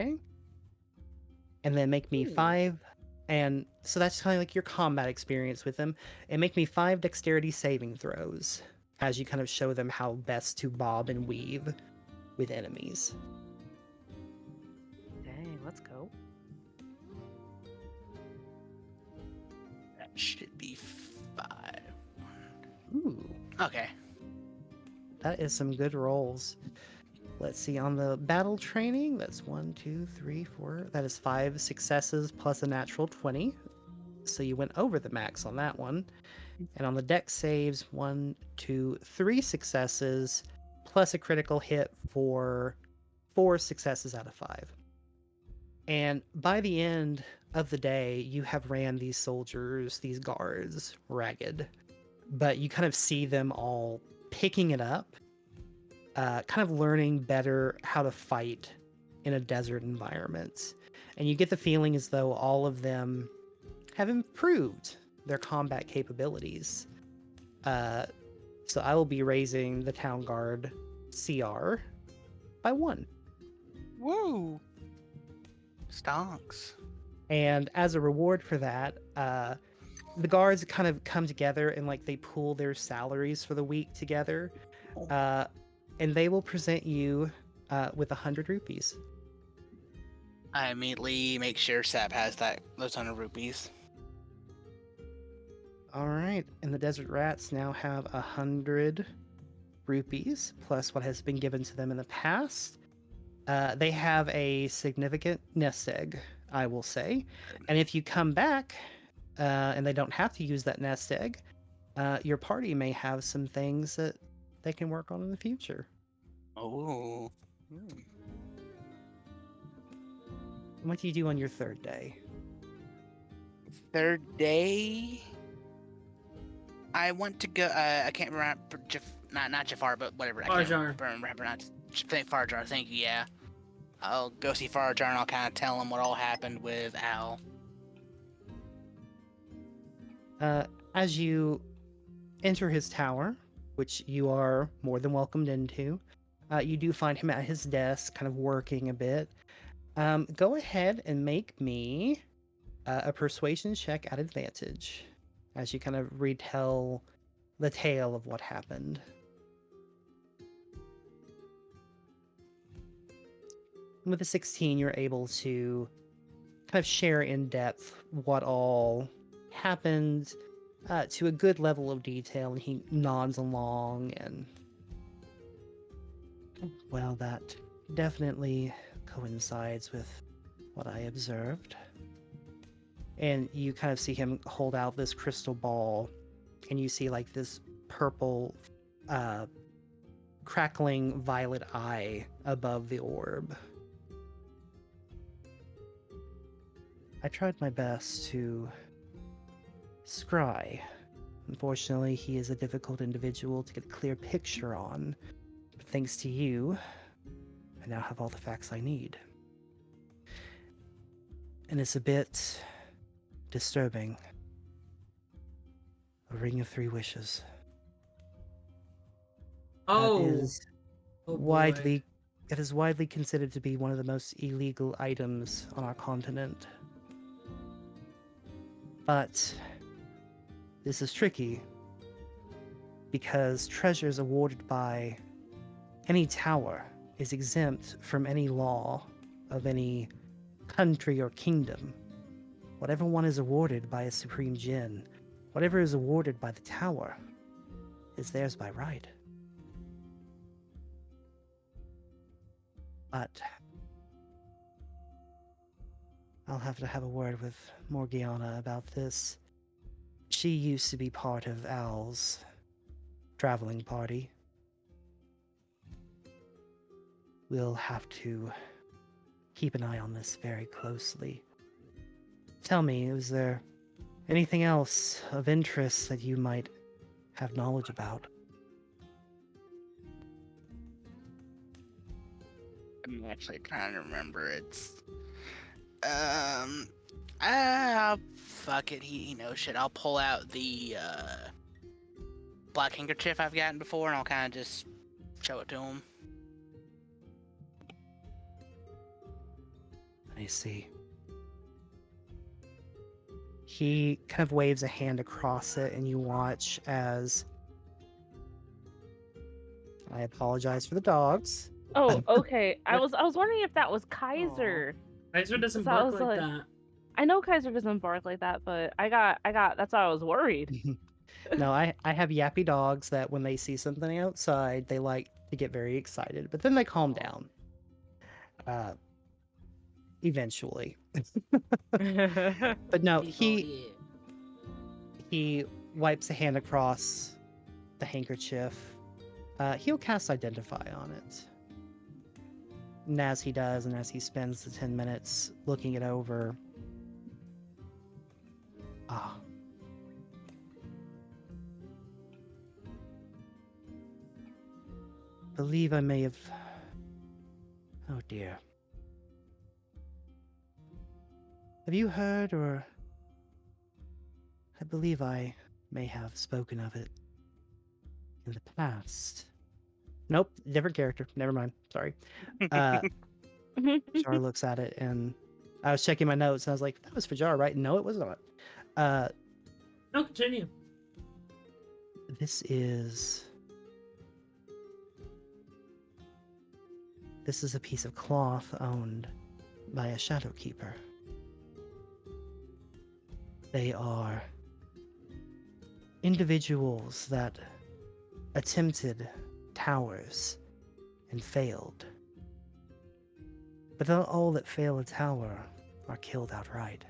S2: Okay. And then make me 5. And so that's kind of like your combat experience with them. And make me 5 dexterity saving throws as you kind of show them how best to bob and weave with enemies.
S6: Dang, let's go.
S4: That should be 5.
S2: Ooh,
S4: Okay.
S2: that is some good rolls. Let's see, on the battle training, that's 1, 2, 3, 4. That is 5 successes plus a natural 20. So you went over the max on that one. And on the dex saves, 1, 2, 3 successes plus a critical hit for 4 successes out of 5. And by the end of the day, you have ran these soldiers, these guards, ragged. But you kind of see them all picking it up, kind of learning better how to fight in a desert environment. And you get the feeling as though all of them have improved their combat capabilities. So I will be raising the town guard CR by 1.
S4: Woo! Stonks.
S2: And as a reward for that, the guards kind of come together and like they pool their salaries for the week together. And they will present you with 100 rupees.
S4: I immediately make sure Sap has those 100 rupees.
S2: All right, and the desert rats now have 100 rupees plus what has been given to them in the past. They have a significant nest egg, I will say. And if you come back and they don't have to use that nest egg, your party may have some things that they can work on in the future.
S4: Oh.
S2: What do you do on your third day?
S4: Third day, I want to go. I can't remember. Not Jafar, but whatever. I
S1: Farjar.
S4: can't remember. Not Farjar. Thank you. Yeah, I'll go see Farjar and I'll kind of tell him what all happened with Al.
S2: As you enter his tower, which you are more than welcomed into, you do find him at his desk, kind of working a bit. Go ahead and make me a persuasion check at advantage as you kind of retell the tale of what happened. With a 16, you're able to kind of share in depth what all happened to a good level of detail, and he nods along, and well, that definitely coincides with what I observed. And you kind of see him hold out this crystal ball, and you see like this purple, crackling violet eye above the orb. I tried my best to scry. Unfortunately, he is a difficult individual to get a clear picture on. But thanks to you, I now have all the facts I need. And it's a bit disturbing. A ring of 3 wishes.
S1: Oh,
S2: That is
S1: oh boy.
S2: widely it is widely considered to be one of the most illegal items on our continent. But this is tricky because treasures awarded by any tower is exempt from any law of any country or kingdom. Whatever one is awarded by a supreme djinn, whatever is awarded by the tower, is theirs by right. But I'll have to have a word with Morgiana about this. She used to be part of Al's traveling party. We'll have to keep an eye on this very closely. Tell me, is there anything else of interest that you might have knowledge about?
S4: I'm actually trying to remember. It's fuck it. He knows shit. I'll pull out the black handkerchief I've gotten before, and I'll kind of just show it to him.
S2: I see. He kind of waves a hand across it, and you watch as... I apologize for the dogs.
S5: Oh, okay. I was wondering if that was Kaiser.
S1: Kaiser doesn't
S5: So I
S1: bark
S5: was
S1: like
S5: like-
S1: that.
S5: I know Kaiser doesn't bark like that, but I got that's why I was worried.
S2: No, I have yappy dogs that when they see something outside, they like to get very excited, but then they calm down. Eventually. But no, he wipes a hand across the handkerchief. He'll cast Identify on it. And as he does, and as he spends the 10 minutes looking it over, believe I may have... Oh dear. Have you heard, or... I believe I may have spoken of it in the past. Nope, different character. Never mind. Sorry. Jar looks at it, and I was checking my notes, and I was like, that was for Jar, right? No, it was not.
S1: No, continue.
S2: This is This is a piece of cloth owned by a shadow keeper. They are individuals that attempted towers and failed. But not all that fail a tower are killed outright.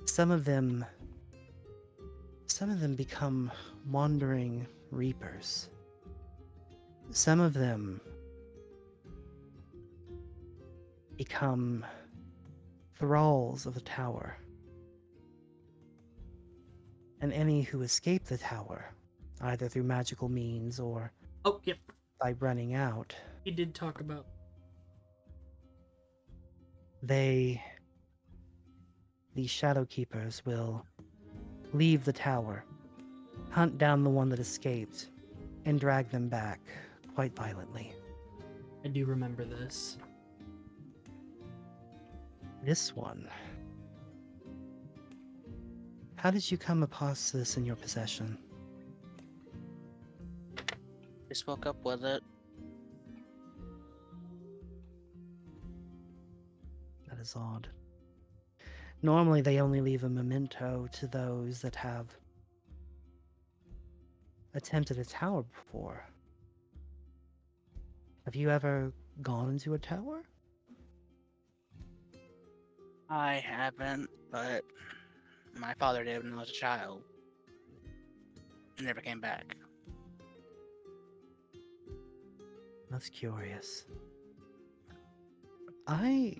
S2: Some of them become wandering reapers. Some of them become thralls of the tower. And any who escape the tower, either through magical means or
S1: Oh, yep.
S2: by running out,
S1: He did talk about.
S2: these shadow keepers will leave the tower, hunt down the one that escaped, and drag them back quite violently.
S1: I do remember this.
S2: This one. How did you come upon this in your possession?
S4: Just woke up with it.
S2: That is odd. Normally, they only leave a memento to those that have attempted a tower before. Have you ever gone into a tower?
S4: I haven't, but my father did when I was a child. And never came back.
S2: That's curious. I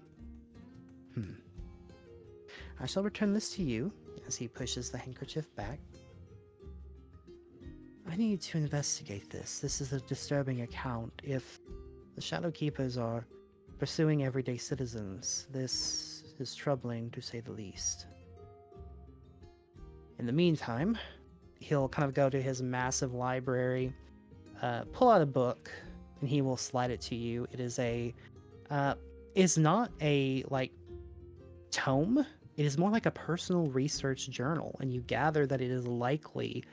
S2: shall return this to you as he pushes the handkerchief back. I need to investigate this. This is a disturbing account. If the Shadow Keepers are pursuing everyday citizens, this is troubling to say the least. In the meantime, he'll kind of go to his massive library, pull out a book, and he will slide it to you. It is it's not a like tome. It is more like a personal research journal, and you gather that it is likely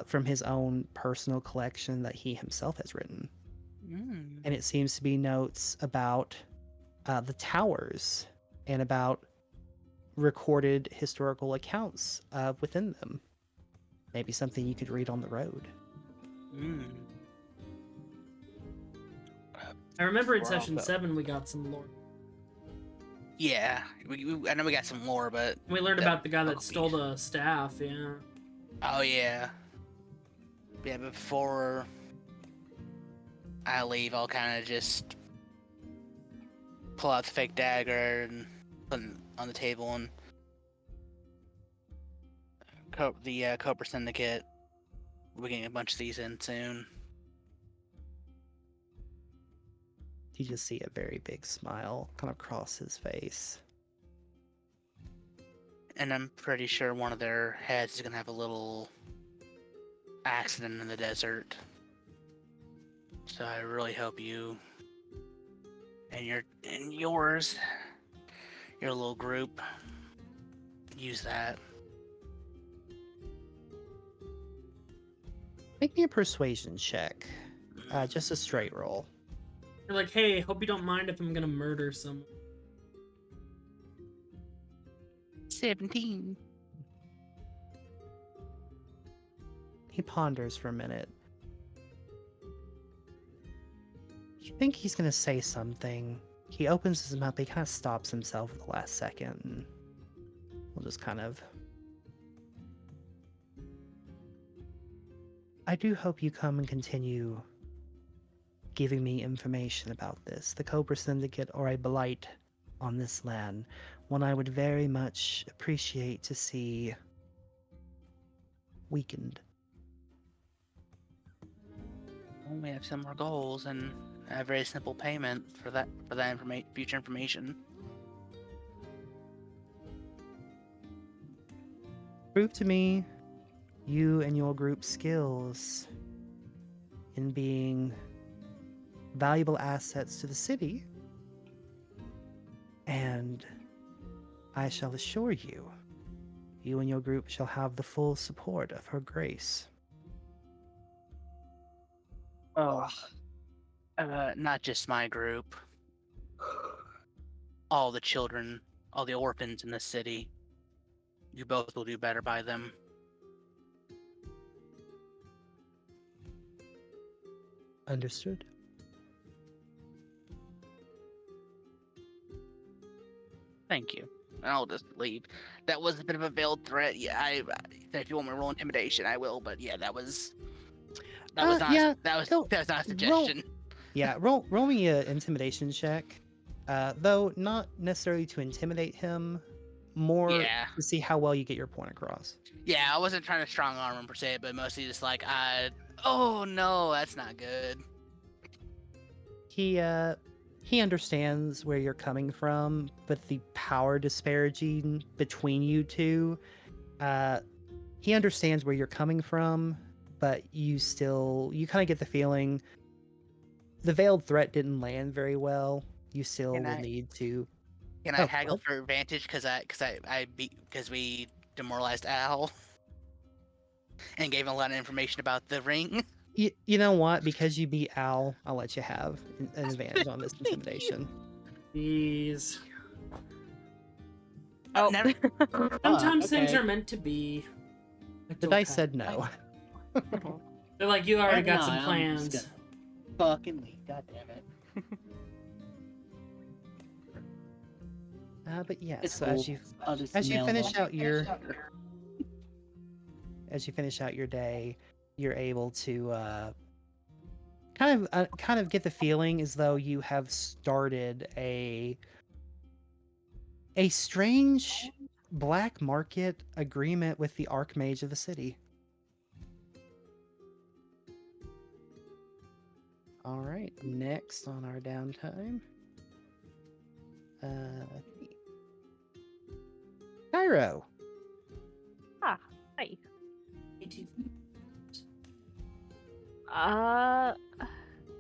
S2: from his own personal collection that he himself has written. And it seems to be notes about the towers and about recorded historical accounts within them. Maybe something you could read on the road.
S1: I remember in
S4: We're
S1: session
S4: also-
S1: 7 we got some lore.
S4: Yeah, I know we got some more, but
S1: We learned
S4: That
S1: about the guy that
S4: book
S1: stole
S4: beef.
S1: the staff, yeah.
S4: oh yeah, yeah. Before I leave, I'll kind of just pull out the fake dagger and put it on the table and the Cobra Syndicate. We're getting a bunch of these in soon.
S2: You just see a very big smile kind of cross his face.
S4: And I'm pretty sure one of their heads is gonna have a little accident in the desert. So I really hope you and yours, your little group, use that.
S2: Make me a persuasion check. Just a straight roll.
S1: You're like, hey, hope you don't mind if I'm gonna murder someone.
S4: 17.
S2: He ponders for a minute. You think he's gonna say something. He opens his mouth, but he kind of stops himself at the last second. And we'll just kind of... I do hope you come and continue giving me information about this. The Cobra Syndicate are a blight on this land, one I would very much appreciate to see weakened.
S4: Well, we have similar goals and a very simple payment for that future information.
S2: Prove to me you and your group's skills in being valuable assets to the city, and I shall assure you, you and your group shall have the full support of Her Grace.
S4: Oh, Not just my group. All the children, all the orphans in the city. You both will do better by them.
S2: Understood.
S4: Thank you. And I'll just leave. That was a bit of a veiled threat. Yeah, I if you want me to roll intimidation, I will. But yeah, that was not
S2: Yeah,
S4: that
S2: go-
S4: was not a
S2: roll-
S4: suggestion.
S2: Yeah, roll me a intimidation check. Though not necessarily to intimidate him, more
S4: Yeah,
S2: to see how well you get your point across.
S4: yeah. I wasn't trying to strong arm him per se, but mostly just like, oh no, that's not good.
S2: He understands where you're coming from, but the power disparaging between you two, he understands where you're coming from, but you kind of get the feeling the veiled threat didn't land very well. You still
S4: Can
S2: will
S4: I-
S2: need to.
S4: Can I
S2: Oh,
S4: haggle
S2: what?
S4: for advantage because we demoralized Al and gave him a lot of information about the ring?
S2: You know what? Because you beat Al, I'll let you have an advantage on this intimidation.
S1: Jeez.
S5: Oh,
S4: Never.
S1: Sometimes things
S3: okay.
S1: are meant to be. It's
S2: The dice
S1: okay.
S2: said no.
S1: They're like, you already got
S3: No,
S1: some
S3: I'm just
S1: plans.
S3: Fucking leave. God damn it.
S2: But yes,
S3: It's
S2: so
S3: cool. I'll just
S2: as you
S3: mail
S2: finish
S3: them.
S2: out your day, you're able to kind of get the feeling as though you have started a strange black market agreement with the Archmage of the city. All right, next on our downtime, Cairo.
S5: hi.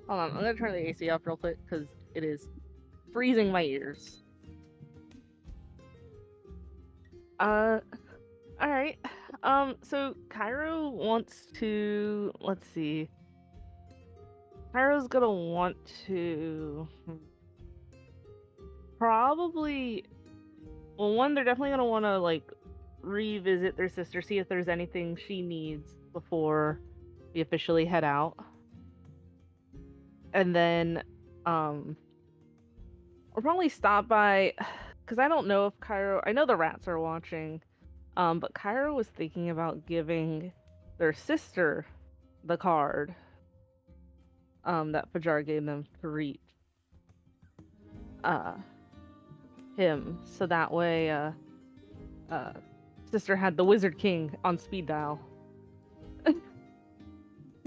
S5: Hold on. I'm gonna turn the AC off real quick because it is freezing my ears. All right. So Cairo wants to. Let's see. Cairo's gonna want to probably. Well, one, they're definitely gonna want to like revisit their sister, see if there's anything she needs before we officially head out. And then we'll probably stop by because I don't know if Cairo, I know the rats are watching, but Cairo was thinking about giving their sister the card that Fajar gave them to reach him, so that way sister had the Wizard King on speed dial.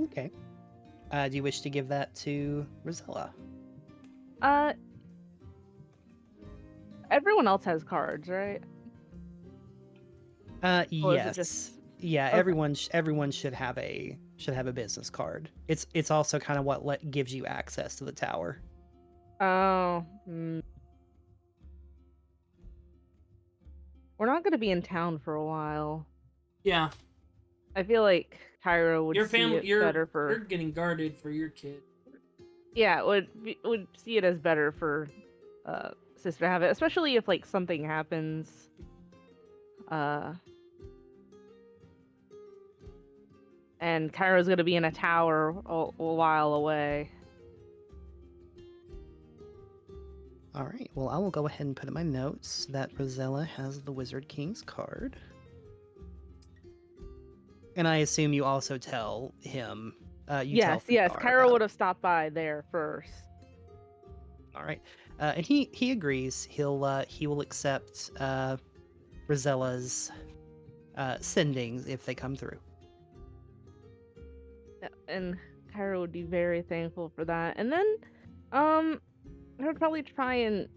S2: Okay. Do you wish to give that to Rosella?
S5: Everyone else has cards, right? Or is it
S2: Yes.
S5: just
S2: Yeah,
S5: Okay.
S2: everyone should have a business card. It's also kind of what gives you access to the tower.
S5: Oh, we're not going to be in town for a while.
S1: Yeah,
S5: I feel like Cairo would
S1: your
S5: see
S1: family,
S5: it better
S1: you're
S5: for.
S1: getting guarded for your kid.
S5: Yeah, would see it as better for sister to have it, especially if like something happens. And Cairo's gonna be in a tower a while away.
S2: All right. Well, I will go ahead and put in my notes that Rosella has the Wizard King's card. And I assume you also tell him.
S5: Yes.
S2: Fajar
S5: Cairo
S2: about
S5: would
S2: it.
S5: have stopped by there first.
S2: All right. And he agrees. He will accept Rosella's sendings if they come through.
S5: Yeah, and Cairo would be very thankful for that. And then, I would probably try and.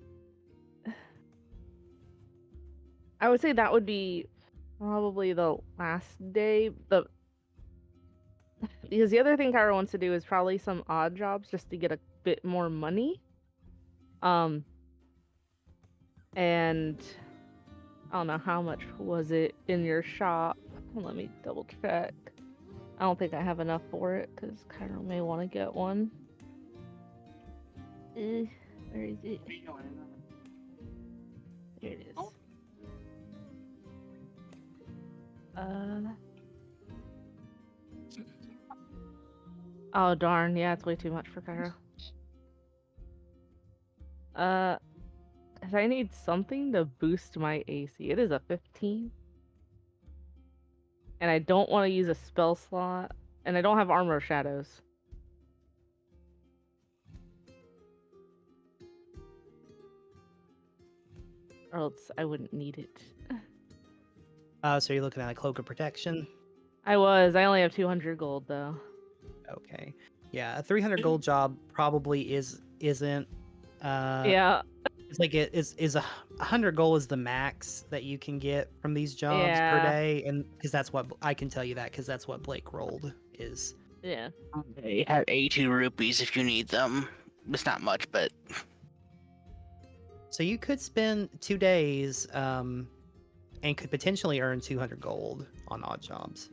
S5: I would say that would be probably the last day. Because the other thing Cairo wants to do is probably some odd jobs just to get a bit more money. And I don't know how much was it in your shop. Let me double check. I don't think I have enough for it because Cairo may want to get one. Where is it? There it is. Oh darn, yeah, it's way too much for Cairo. 'Cause I need something to boost my AC. It is a 15. And I don't want to use a spell slot. And I don't have Armor of Shadows. Or else I wouldn't need it.
S2: So you're looking at a cloak of protection.
S5: I I only have 200 gold though.
S2: Okay. Yeah, a 300 gold job probably isn't.
S5: Yeah,
S2: It's like it is 100 gold is the max that you can get from these jobs per
S5: Yeah.
S2: day, and because that's what I can tell you that because that's what Blake rolled is.
S5: yeah.
S4: They have 82 rupees if you need them. It's not much, but
S2: So you could spend 2 days, and could potentially earn 200 gold on odd jobs.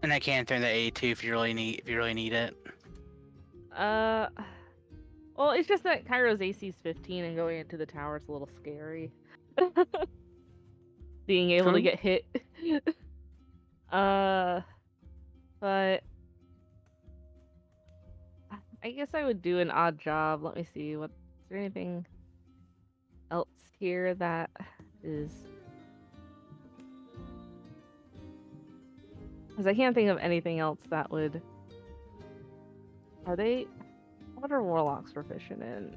S4: and I can turn the 82 if you really need it.
S5: Well, it's just that Cairo's AC is 15 and going into the tower is a little scary. Being able to
S2: True.
S5: get hit. But I guess I would do an odd job. Let me see. Is there anything else here that is? Because I can't think of anything else that would. What are warlocks proficient in?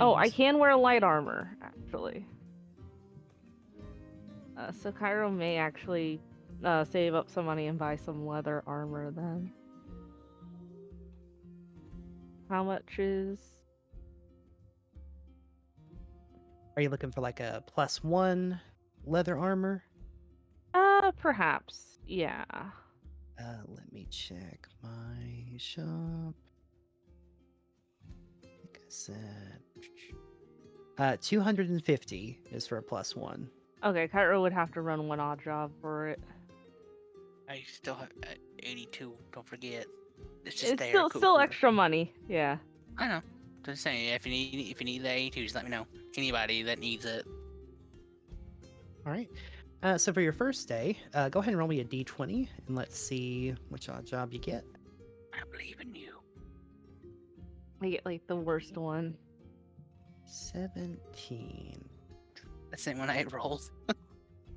S5: Oh, I
S2: Things.
S5: can wear light armor, actually. So Cairo may actually save up some money and buy some leather armor then. How much is...
S2: Are you looking for like a +1 leather armor?
S5: Perhaps. Yeah.
S2: Let me check my shop. Like I said, 250 is for a +1.
S5: Okay, Cairo would have to run one odd job for it.
S4: I still have 82. Don't forget. It's just
S5: It's
S4: there.
S5: still
S4: Cool.
S5: extra money. Yeah.
S4: I know. Just saying, if you need the 82, just let me know. Anybody that needs it.
S2: All right. So for your first day, go ahead and roll me a d20, and let's see which odd job you get.
S4: I believe in you.
S5: I get like the worst one.
S2: 17.
S4: That's it when I rolls.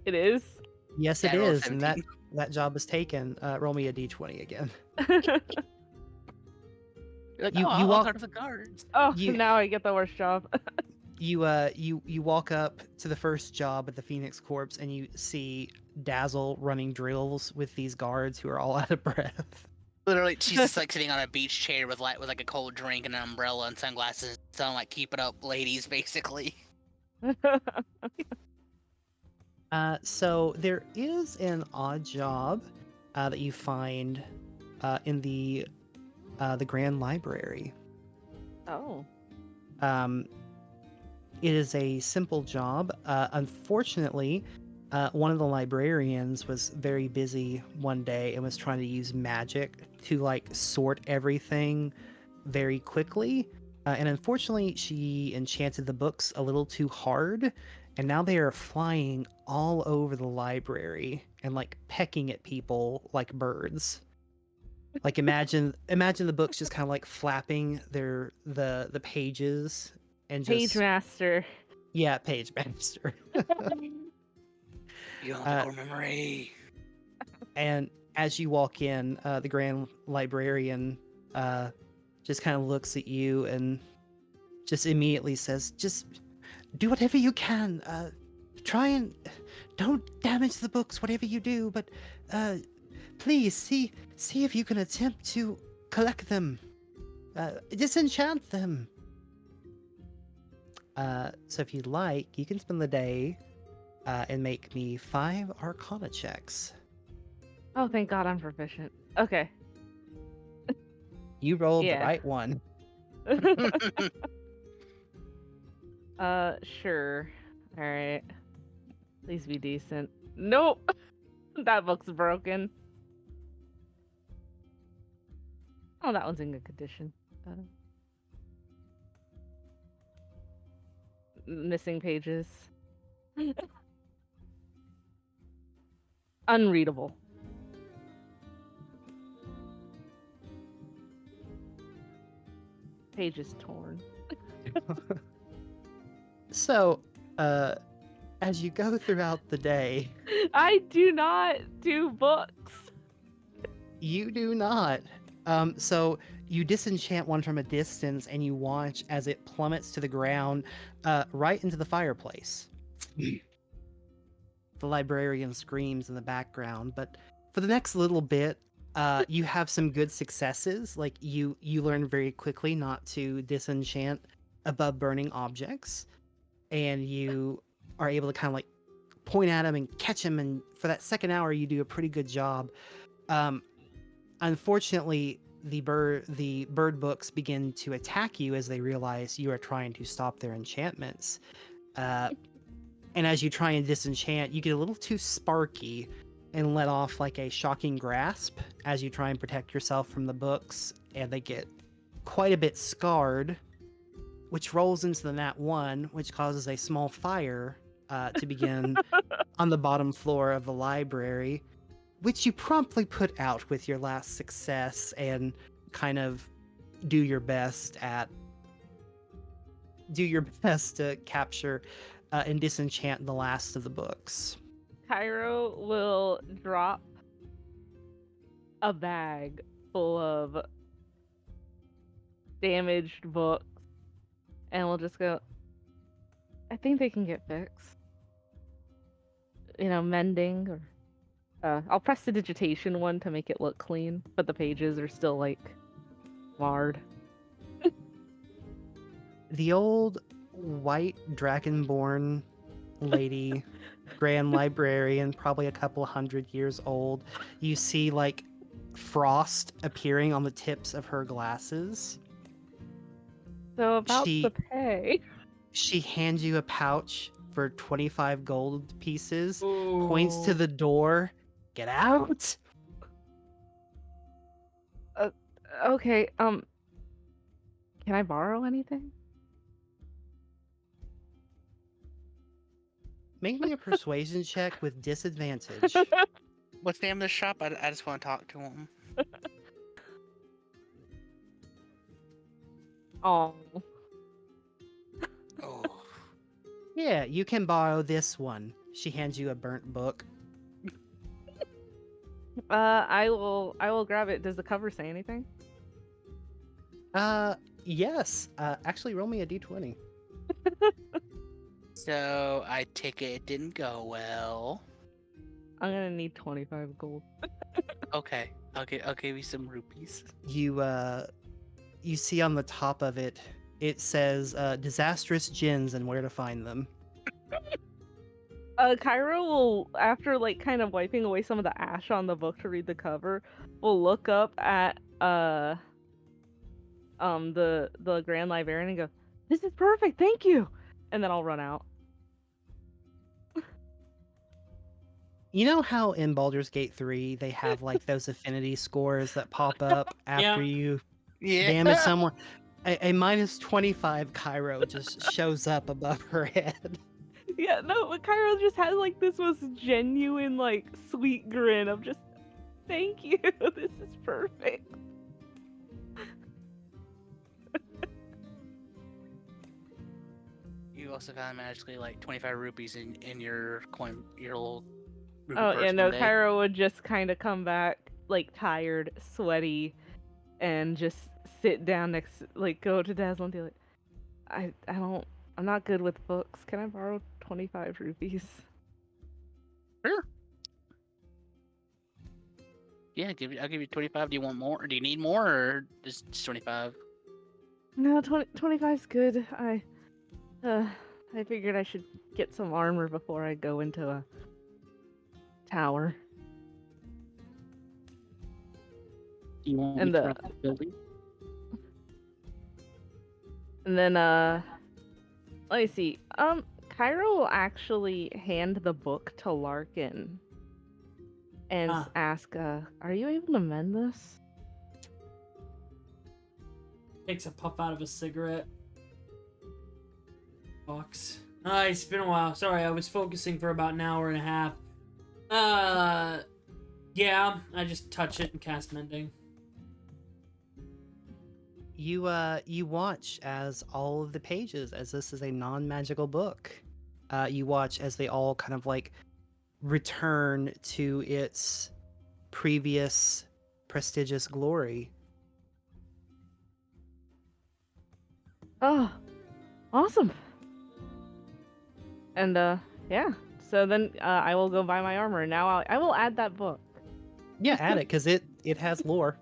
S5: It is.
S2: Yes,
S4: Yeah,
S2: it
S4: I rolled
S2: is, and that
S4: 17.
S2: job is taken. Roll me a d20 again.
S4: You're like,
S2: You-
S4: oh,
S2: you
S4: I'll
S2: walk-
S4: go to the guards.
S5: Oh,
S2: You-
S5: now I get the worst job.
S2: You walk up to the first job at the Phoenix Corps, and you see Dazzle running drills with these guards who are all out of breath.
S4: Literally, she's just like sitting on a beach chair with like a cold drink and an umbrella and sunglasses, telling like, "Keep it up, ladies," basically.
S2: So there is an odd job that you find in the Grand Library.
S5: Oh.
S2: It is a simple job. Unfortunately, one of the librarians was very busy one day and was trying to use magic to like sort everything very quickly. And unfortunately, she enchanted the books a little too hard, and now they are flying all over the library and like pecking at people like birds. Like imagine the books just kind of like flapping the pages and
S5: Page
S2: just
S5: Master.
S2: yeah, page master.
S4: You don't have the core memory.
S2: And as you walk in, the grand librarian just kind of looks at you and just immediately says, "Just do whatever you can. Try and don't damage the books, whatever you do, but please see if you can attempt to collect them. Disenchant them." So if you'd like, you can spend the day and make me 5 Arcana checks.
S5: Oh, thank God I'm proficient. Okay.
S2: You rolled the
S5: Yeah.
S2: right one.
S5: Sure. All right. Please be decent. Nope. That book's broken. Oh, that one's in good condition. Missing pages. Unreadable. Pages torn.
S2: So, as you go throughout the day,
S5: I do not do books.
S2: you do not. So you disenchant one from a distance and you watch as it plummets to the ground, right into the fireplace. The librarian screams in the background, but for the next little bit, you have some good successes. Like you learn very quickly not to disenchant above burning objects, and you are able to kind of like point at him and catch him. And for that second hour, you do a pretty good job. Unfortunately, the bird books begin to attack you as they realize you are trying to stop their enchantments. And as you try and disenchant, you get a little too sparky and let off like a shocking grasp as you try and protect yourself from the books, and they get quite a bit scarred, which rolls into the nat 1, which causes a small fire to begin on the bottom floor of the library, which you promptly put out with your last success and kind of do your best to capture and disenchant the last of the books.
S5: Cairo will drop a bag full of damaged books and we'll just go, I think they can get fixed. Mending or I'll press the digitation one to make it look clean, but the pages are still like marred.
S2: The old white dragonborn lady, grand librarian, probably a couple 100 years old. You see like frost appearing on the tips of her glasses.
S5: So about
S2: She-
S5: the pay.
S2: She hands you a pouch for 25 gold pieces, points to
S1: Ooh.
S2: the door. Get out!
S5: Okay, can I borrow anything?
S2: Make me a persuasion check with disadvantage.
S4: What's the name of the shop? I just want to talk to him.
S5: Oh.
S4: Oh.
S2: Yeah, you can borrow this one. She hands you a burnt book.
S5: I will grab it. Does the cover say anything?
S2: Yes. Actually, roll me a d20.
S4: So I take it didn't go well.
S5: I'm gonna need 25 gold.
S4: Okay, I'll give you some rupees.
S2: You see on the top of it, it says disastrous gins and where to find them.
S5: Cairo will, after like kind of wiping away some of the ash on the book to read the cover, will look up at the Grand Librarian and go, "This is perfect, thank you," and then I'll run out.
S2: You know how in Baldur's Gate 3 they have like those affinity scores that pop up after you
S4: Yeah.
S2: damage someone? A minus 25 Cairo just shows up above her head.
S5: Yeah, no, but Cairo just has like this most genuine, like, sweet grin of just, thank you, this is perfect.
S4: You also got magically like 25 rupees in your coin, your little rupee
S5: Oh,
S4: purse
S5: yeah, no,
S4: one day.
S5: Cairo would just kind of come back, like, tired, sweaty, and just sit down next, like, go to Dazzle and be like, I'm not good with books. Can I borrow 25 rupees?
S4: Sure. Yeah, I'll give you 25. Do you want more? Or do you need more, or just 25?
S5: No, 25's good. I figured I should get some armor before I go into a tower.
S4: Do you want
S5: And
S4: me to run the building?
S5: And then, let me see. Cairo will actually hand the book to Larkin and ask, are you able to mend this?
S1: Takes a puff out of a cigarette box. It's been a while. Sorry, I was focusing for about an hour and a half. Yeah, I just touch it and cast mending.
S2: You watch as all of the pages, as this is a non-magical book, you watch as they all kind of like return to its previous prestigious glory.
S5: Oh, awesome. And yeah. So then I will go buy my armor. Now I will add that book.
S2: Yeah, add it because it has lore.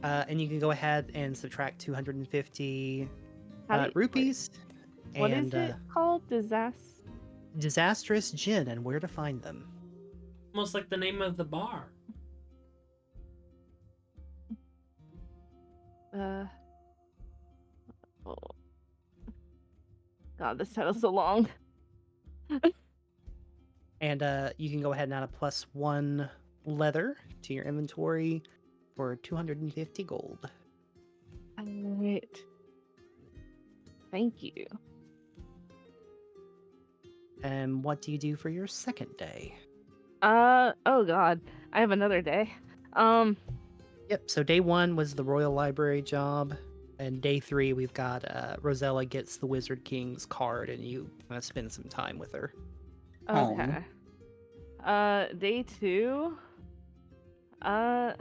S2: And you can go ahead and subtract 250
S5: How do you, wait,
S2: rupees.
S5: what
S2: and
S5: is it called?
S2: disastrous gin and where to find them.
S1: Almost like the name of the bar.
S5: Oh. God, this title's so long.
S2: And you can go ahead and add a +1 leather to your inventory for 250 gold.
S5: Alright. Thank you.
S2: And what do you do for your second day?
S5: Oh god. I have another day.
S2: Yep, so day 1 was the Royal Library job. And day 3, we've got Rosella gets the Wizard King's card and you spend some time with her.
S5: Okay. Day 2. God,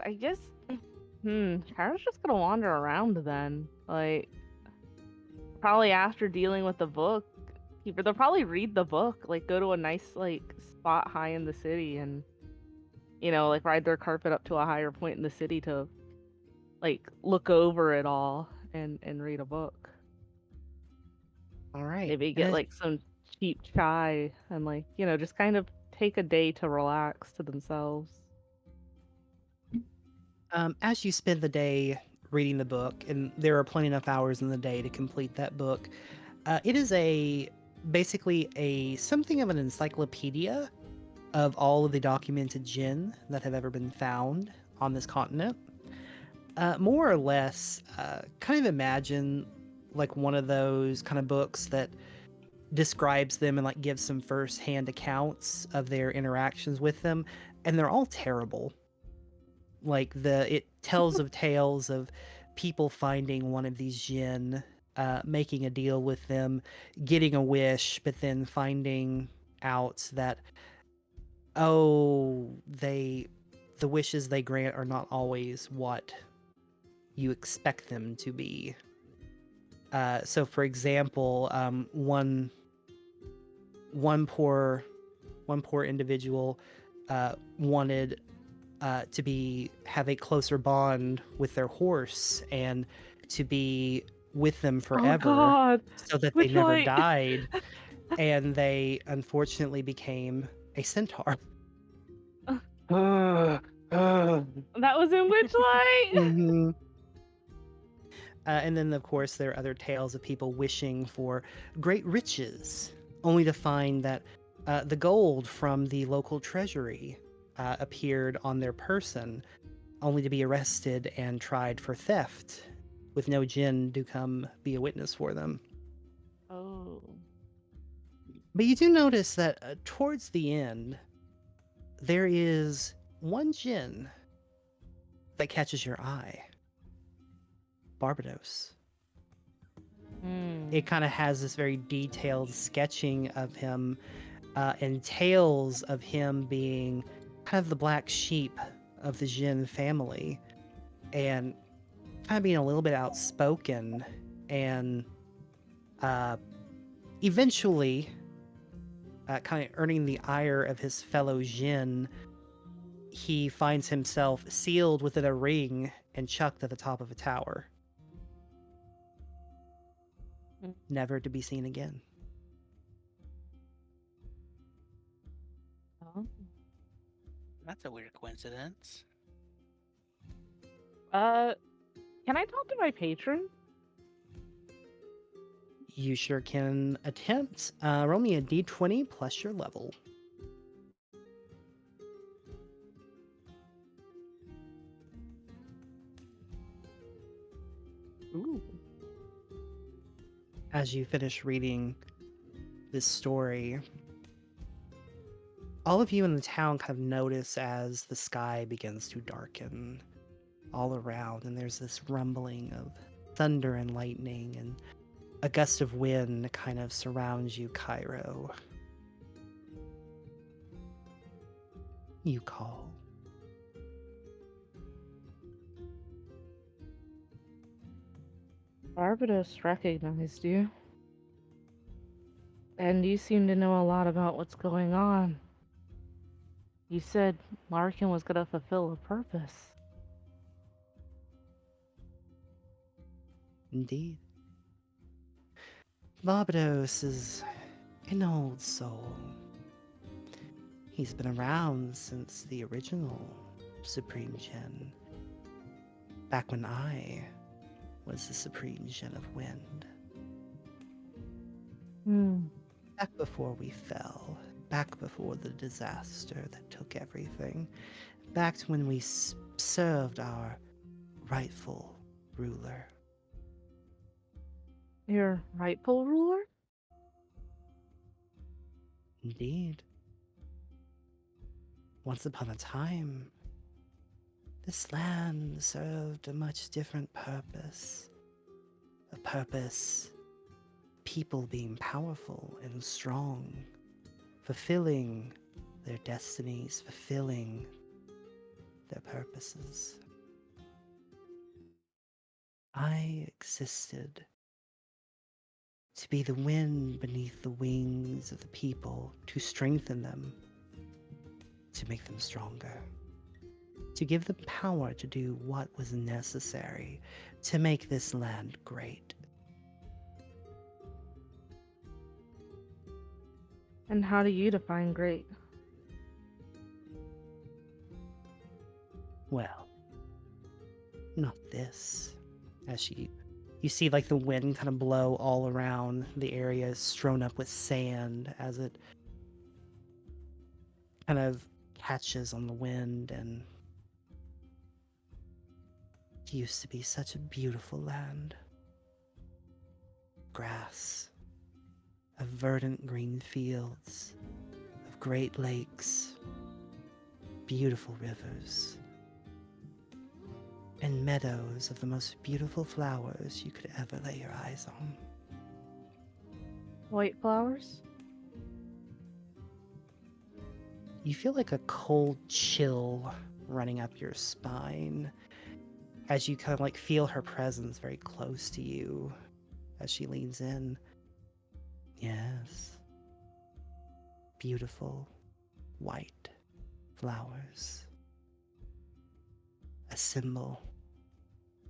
S5: I guess Kara's just gonna wander around then. Like probably after dealing with the book, they'll probably read the book, like go to a nice like spot high in the city and like ride their carpet up to a higher point in the city to like look over it all and read a book.
S2: All right.
S5: Maybe
S2: And
S5: get
S2: as,
S5: like some cheap chai and like, just kind of take a day to relax to themselves.
S2: as you spend the day reading the book, and there are plenty enough hours in the day to complete that book, it is basically a something of an encyclopedia of all of the documented jinn that have ever been found on this continent. More or less, kind of imagine like one of those kind of books that describes them and like gives some first-hand accounts of their interactions with them, and they're all terrible. Like it tells of tales of people finding one of these jinn, making a deal with them, getting a wish, but then finding out that the wishes they grant are not always what you expect them to be. So, for example, one poor individual wanted to have a closer bond with their horse and to be with them
S5: Oh
S2: forever
S5: god.
S2: so that they
S5: Which
S2: never
S5: light?
S2: died. And they unfortunately became a centaur.
S5: That was in Which Light?
S2: Mhm. And then, of course, there are other tales of people wishing for great riches, only to find that the gold from the local treasury appeared on their person, only to be arrested and tried for theft, with no jinn to come be a witness for them.
S5: Oh.
S2: But you do notice that towards the end, there is one jinn that catches your eye. Barbados. It kind of has this very detailed sketching of him and tales of him being kind of the black sheep of the Jin family and kind of being a little bit outspoken and eventually kind of earning the ire of his fellow Jin. He finds himself sealed within a ring and chucked at the top of a tower, never to be seen again.
S5: Oh.
S4: That's a weird coincidence.
S5: Can I talk to my patron?
S2: You sure can attempt. Roll me a d20 plus your level.
S5: Ooh.
S2: As you finish reading this story, all of you in the town kind of notice as the sky begins to darken all around, and there's this rumbling of thunder and lightning, and a gust of wind kind of surrounds you, Cairo. You call.
S5: Barbados recognized you. And you seem to know a lot about what's going on. You said Larkin was going to fulfill a purpose.
S2: Indeed. Barbados is an old soul. He's been around since the original Supreme Gen. Back when I was the Supreme Gen of Wind. Back before we fell. Back before the disaster that took everything. Back to when we served our rightful ruler.
S5: Your rightful ruler?
S2: Indeed. Once upon a time, this land served a much different purpose. A purpose, people being powerful and strong, fulfilling their destinies, fulfilling their purposes. I existed to be the wind beneath the wings of the people, to strengthen them, to make them stronger, to give them power to do what was necessary to make this land great.
S5: And how do you define great?
S2: Well, not this. You see like the wind kind of blow all around. The area is strewn up with sand as it kind of catches on the wind, and it used to be such a beautiful land. Grass, of verdant green fields, of great lakes, beautiful rivers, and meadows of the most beautiful flowers you could ever lay your eyes on.
S5: White flowers?
S2: You feel like a cold chill running up your spine as you kind of like feel her presence very close to you as she leans in. Yes. Beautiful white flowers. A symbol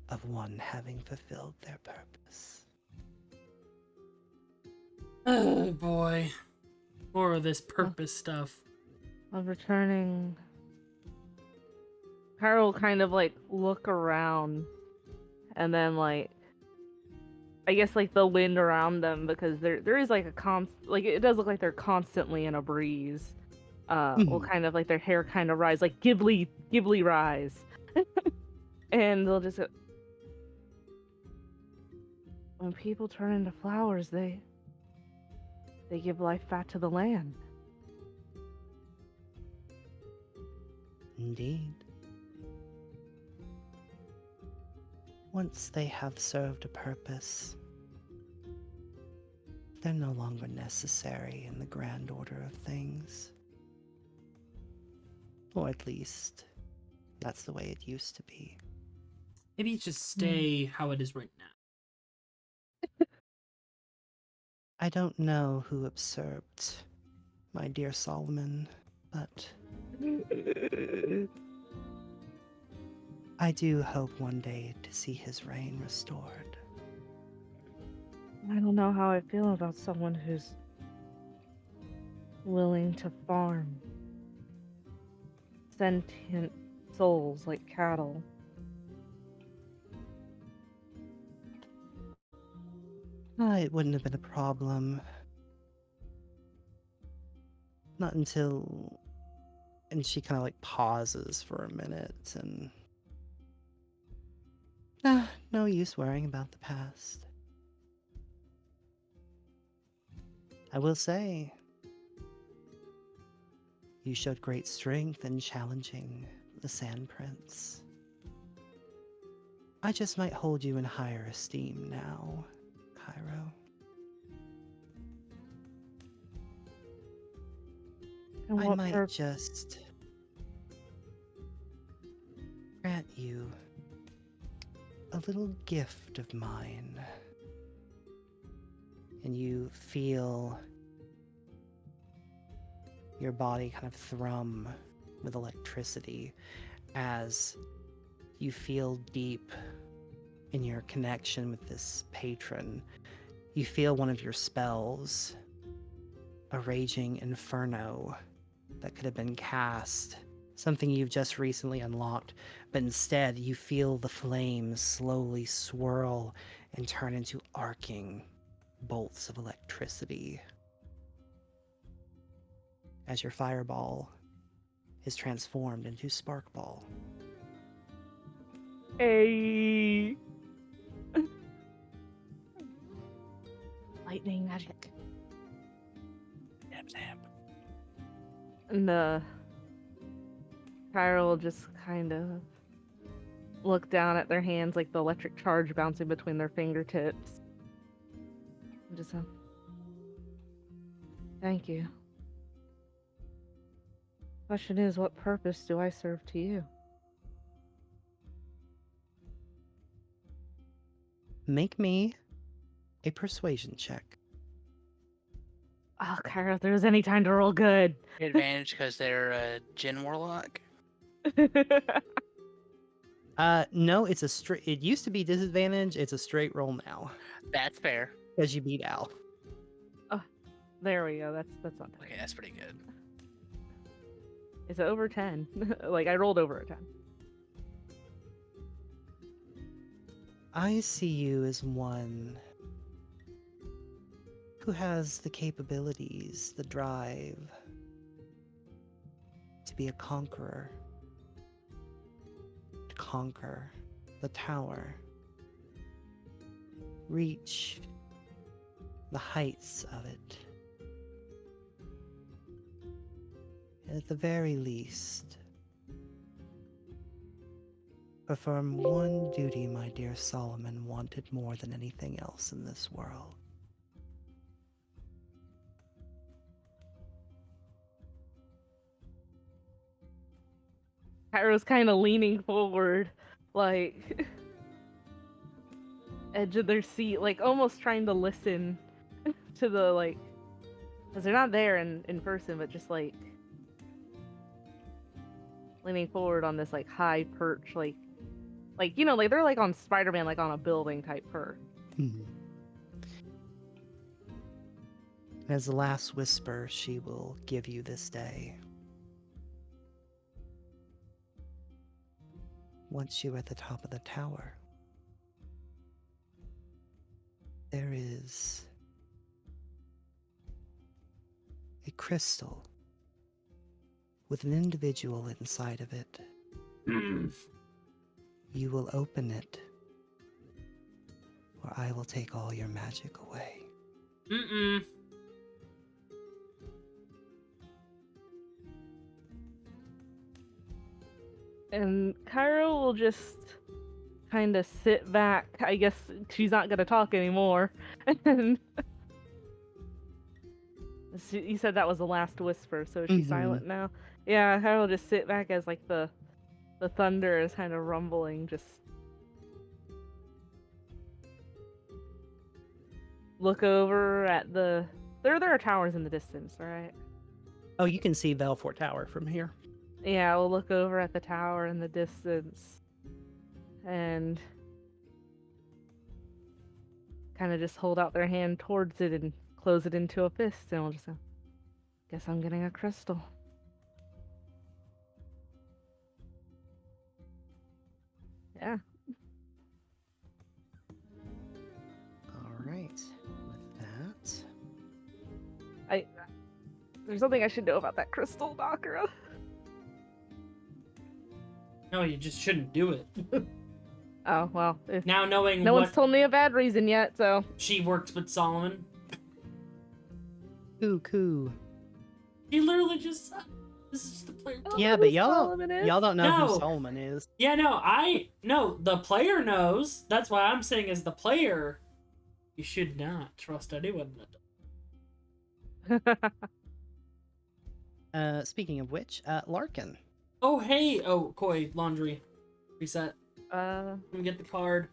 S2: of one having fulfilled their purpose.
S1: Oh boy. More of this purpose stuff.
S5: Of returning. Carol will kind of like look around and then like I guess like the wind around them, because there is like like it does look like they're constantly in a breeze. Will kind of like their hair kind of rise like Ghibli rise. And they'll just when people turn into flowers, they give life back to the land.
S2: Indeed. Once they have served a purpose, they're no longer necessary in the grand order of things. Or at least, that's the way it used to be.
S1: Maybe it should stay how it is right now.
S2: I don't know who usurped my dear Solomon, but I do hope one day to see his reign restored.
S5: I don't know how I feel about someone who's willing to farm sentient souls like cattle.
S2: It wouldn't have been a problem. Not until... And she kind of like pauses for a minute and... No use worrying about the past. I will say, you showed great strength in challenging the Sand Prince. I just might hold you in higher esteem now, Cairo.
S5: And
S2: I
S5: what
S2: might just grant you a little gift of mine. And you feel your body kind of thrum with electricity as you feel deep in your connection with this patron. You feel one of your spells, a raging inferno that could have been cast, something you've just recently unlocked, but instead you feel the flames slowly swirl and turn into arcing bolts of electricity as your fireball is transformed into Sparkball.
S5: a lightning magic.
S4: Zap, zap.
S5: And Kyra will just kind of look down at their hands, like the electric charge bouncing between their fingertips. And just thank you. Question is, what purpose do I serve to you?
S2: Make me a persuasion check.
S5: Oh, Kyra, if there was any time to roll good.
S4: Advantage because they're a Jinn Warlock.
S2: No, it's a straight. It used to be disadvantage. It's a straight roll now
S4: That's fair.
S2: because you beat Al.
S5: There we go. That's not bad.
S4: Okay, that's pretty good.
S5: It's over 10. Like, I rolled over a 10.
S2: I see you as one who has the capabilities, the drive to be a conqueror, to conquer the tower, reach the heights of it. And at the very least, perform one duty my dear Solomon wanted more than anything else in this world.
S5: Kyra's kind of leaning forward, like, edge of their seat, like, almost trying to listen to the, like, because they're not there in person, but just, like, leaning forward on this, like, high perch, like, you know, like, they're, like, on Spider-Man, like, on a building type perch.
S2: As the last whisper she will give you this day, once you're at the top of the tower, there is a crystal with an individual inside of it. You will open it, or I will take all your magic away.
S1: Mm-mm.
S5: And Kyra will just kind of sit back. I guess she's not going to talk anymore. And you said that was the last whisper, so is she silent now? Yeah, Kyra will just sit back as, like, the thunder is kind of rumbling, just look over at the... There are towers in the distance, right?
S2: Oh, you can see Velfort Tower from here.
S5: Yeah, we'll look over at the tower in the distance and kind of just hold out their hand towards it and close it into a fist, and we'll just go, guess I'm getting a crystal. Yeah.
S2: All right. With that,
S5: There's something I should know about that crystal, Dakara.
S1: No, you just shouldn't do it.
S5: Oh well, if
S1: Now knowing
S5: no
S1: what
S5: one's told me a bad reason yet, so
S1: she works with Solomon,
S2: Coo.
S1: she literally just said, "This is the player."
S5: I don't
S2: Yeah,
S5: know
S2: but
S5: who Solomon is.
S2: y'all don't know who
S1: No.
S2: Solomon is.
S1: Yeah, no, the player knows. That's why I'm saying as the player, you should not trust anyone.
S2: Speaking of which, Larkin.
S1: Oh, hey. Oh, Koi, laundry. Reset.
S5: uh,
S1: Let me get the card.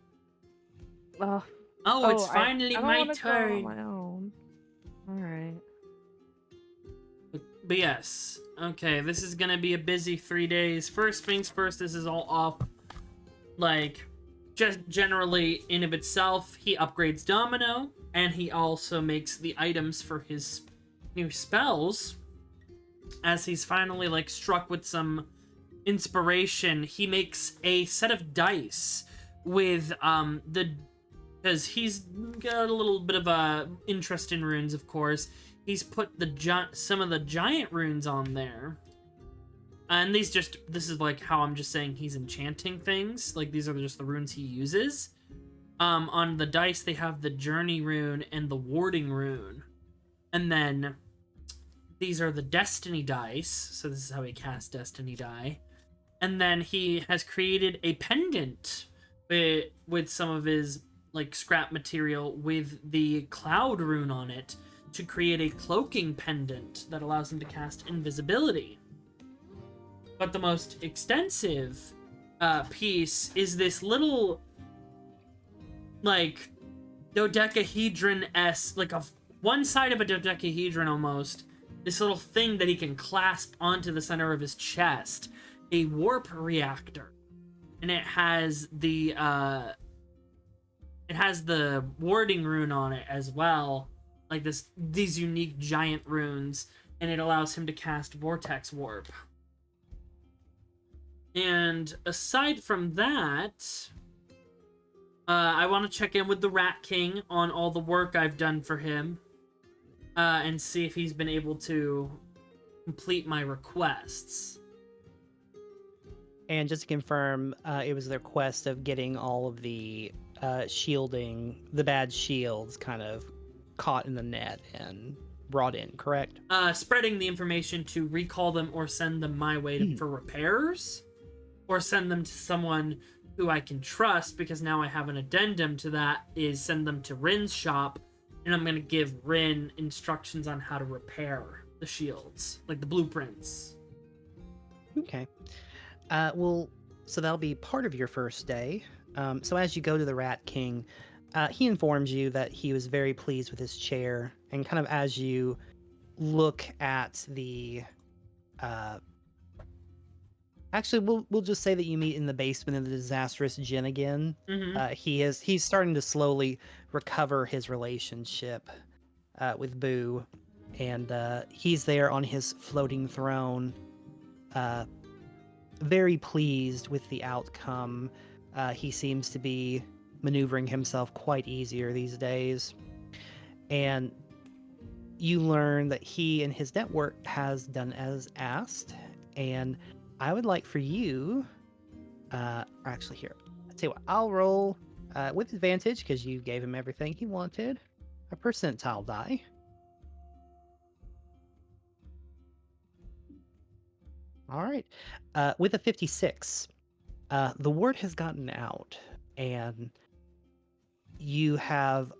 S5: oh,
S1: Oh, it's
S5: I
S1: finally
S5: don't
S1: my
S5: wanna go out on
S1: turn.
S5: my own. All right.
S1: But yes. Okay, this is gonna be a busy 3 days. First things first, this is all off. Like, just generally in of itself, he upgrades Domino, and he also makes the items for his new spells. As he's finally, like, struck with some inspiration, he makes a set of dice with, because he's got a little bit of a interest in runes, of course. He's put some of the giant runes on there. And this is like how I'm just saying he's enchanting things. Like, these are just the runes he uses. On the dice, they have the journey rune and the warding rune. And then these are the destiny dice. So this is how he casts destiny die. And then he has created a pendant with some of his, like, scrap material with the cloud rune on it to create a cloaking pendant that allows him to cast invisibility. But the most extensive piece is this little, like, dodecahedron-esque, like one side of a dodecahedron almost. This little thing that he can clasp onto the center of his chest. A warp reactor. And it has the warding rune on it as well. Like these unique giant runes. And it allows him to cast Vortex Warp. And aside from that, I want to check in with the Rat King on all the work I've done for him, and see if he's been able to complete my requests.
S2: And just to confirm, it was their quest of getting all of the shielding, the bad shields kind of caught in the net and brought in, correct?
S1: Spreading the information to recall them or send them my way for repairs. Or send them to someone who I can trust, because now I have an addendum to that, is send them to Rin's shop, and I'm going to give Rin instructions on how to repair the shields, like the blueprints.
S2: Okay. Well, so that'll be part of your first day. So as you go to the Rat King, he informs you that he was very pleased with his chair, and kind of as you look at the actually, we'll just say that you meet in the basement of the disastrous gin again.
S1: Mm-hmm.
S2: He's starting to slowly recover his relationship with Boo, and he's there on his floating throne, very pleased with the outcome. He seems to be maneuvering himself quite easier these days, and you learn that he and his network has done as asked, and I would like for you, actually here, I'll tell you what, I'll roll with advantage because you gave him everything he wanted, a percentile die. All right, with a 56, the word has gotten out, and you have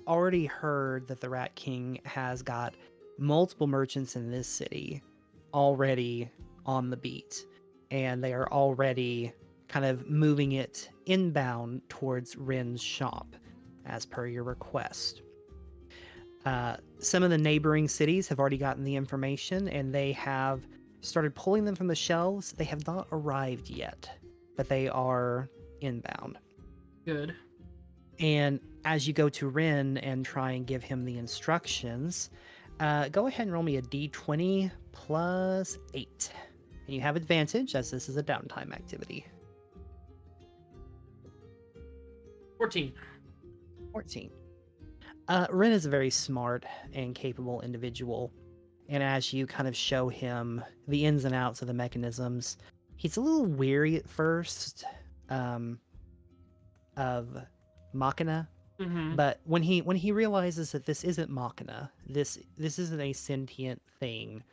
S2: already heard that the Rat King has got multiple merchants in this city already on the beat, and they are already kind of moving it inbound towards Rin's shop as per your request. Some of the neighboring cities have already gotten the information, and they have started pulling them from the shelves. They have not arrived yet, but they are inbound.
S1: Good.
S2: And as you go to Rin and try and give him the instructions, go ahead and roll me a d20 plus 8. And you have advantage, as this is a downtime activity.
S1: 14.
S2: 14. Rin is a very smart and capable individual, and as you kind of show him the ins and outs of the mechanisms, he's a little weary at first, of Machina.
S1: Mm-hmm.
S2: But when he realizes that this isn't Machina, this isn't a sentient thing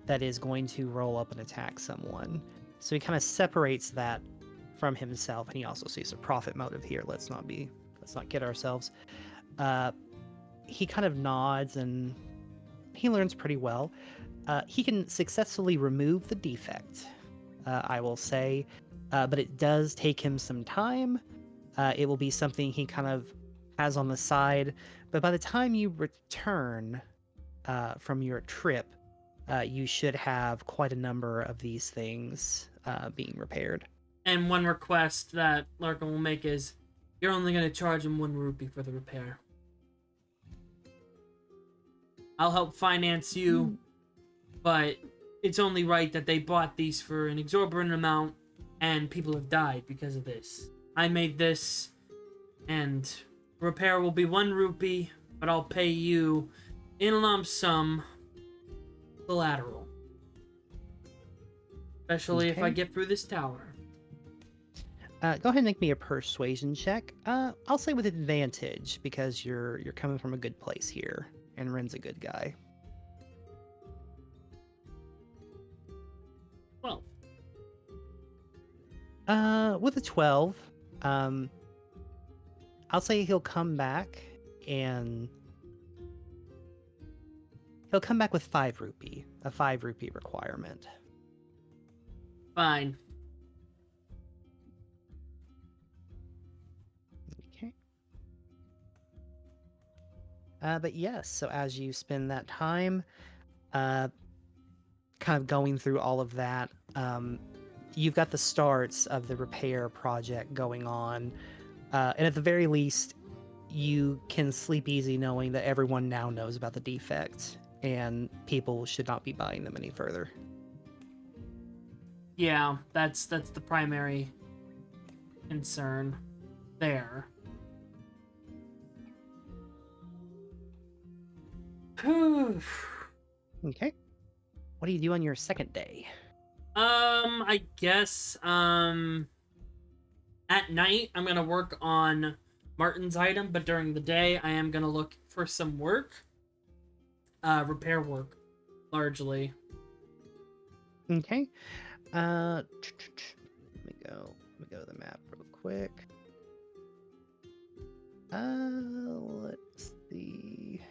S2: that is going to roll up and attack someone. So he kind of separates that from himself, and he also sees a profit motive here. Let's not kid ourselves. He kind of nods and he learns pretty well. He can successfully remove the defect, I will say, but it does take him some time. It will be something he kind of has on the side, but by the time you return from your trip, you should have quite a number of these things being repaired.
S1: And one request that Larkin will make is, you're only going to charge him 1 rupee for the repair. I'll help finance you, but it's only right that they bought these for an exorbitant amount, and people have died because of this. I made this, and repair will be 1 rupee, but I'll pay you in a lump sum collateral. Especially if I
S2: Okay.
S1: get through this tower.
S2: Go ahead and make me a persuasion check. I'll say with advantage because you're coming from a good place here, and Ren's a good guy.
S1: Well,
S2: With a 12, I'll say he'll come back and he'll come back with 5 rupee, a 5 rupee requirement.
S1: fine.
S2: Okay. But yes, so as you spend that time, kind of going through all of that, you've got the starts of the repair project going on, and at the very least, you can sleep easy knowing that everyone now knows about the defect, and people should not be buying them any further.
S1: Yeah, that's the primary concern there.
S2: Okay. What do you do on your second day?
S1: I guess, at night, I'm gonna work on Martin's item, but during the day, I am gonna look for some work. Repair work, largely.
S2: Okay. Let me go to the map real quick. Let's see.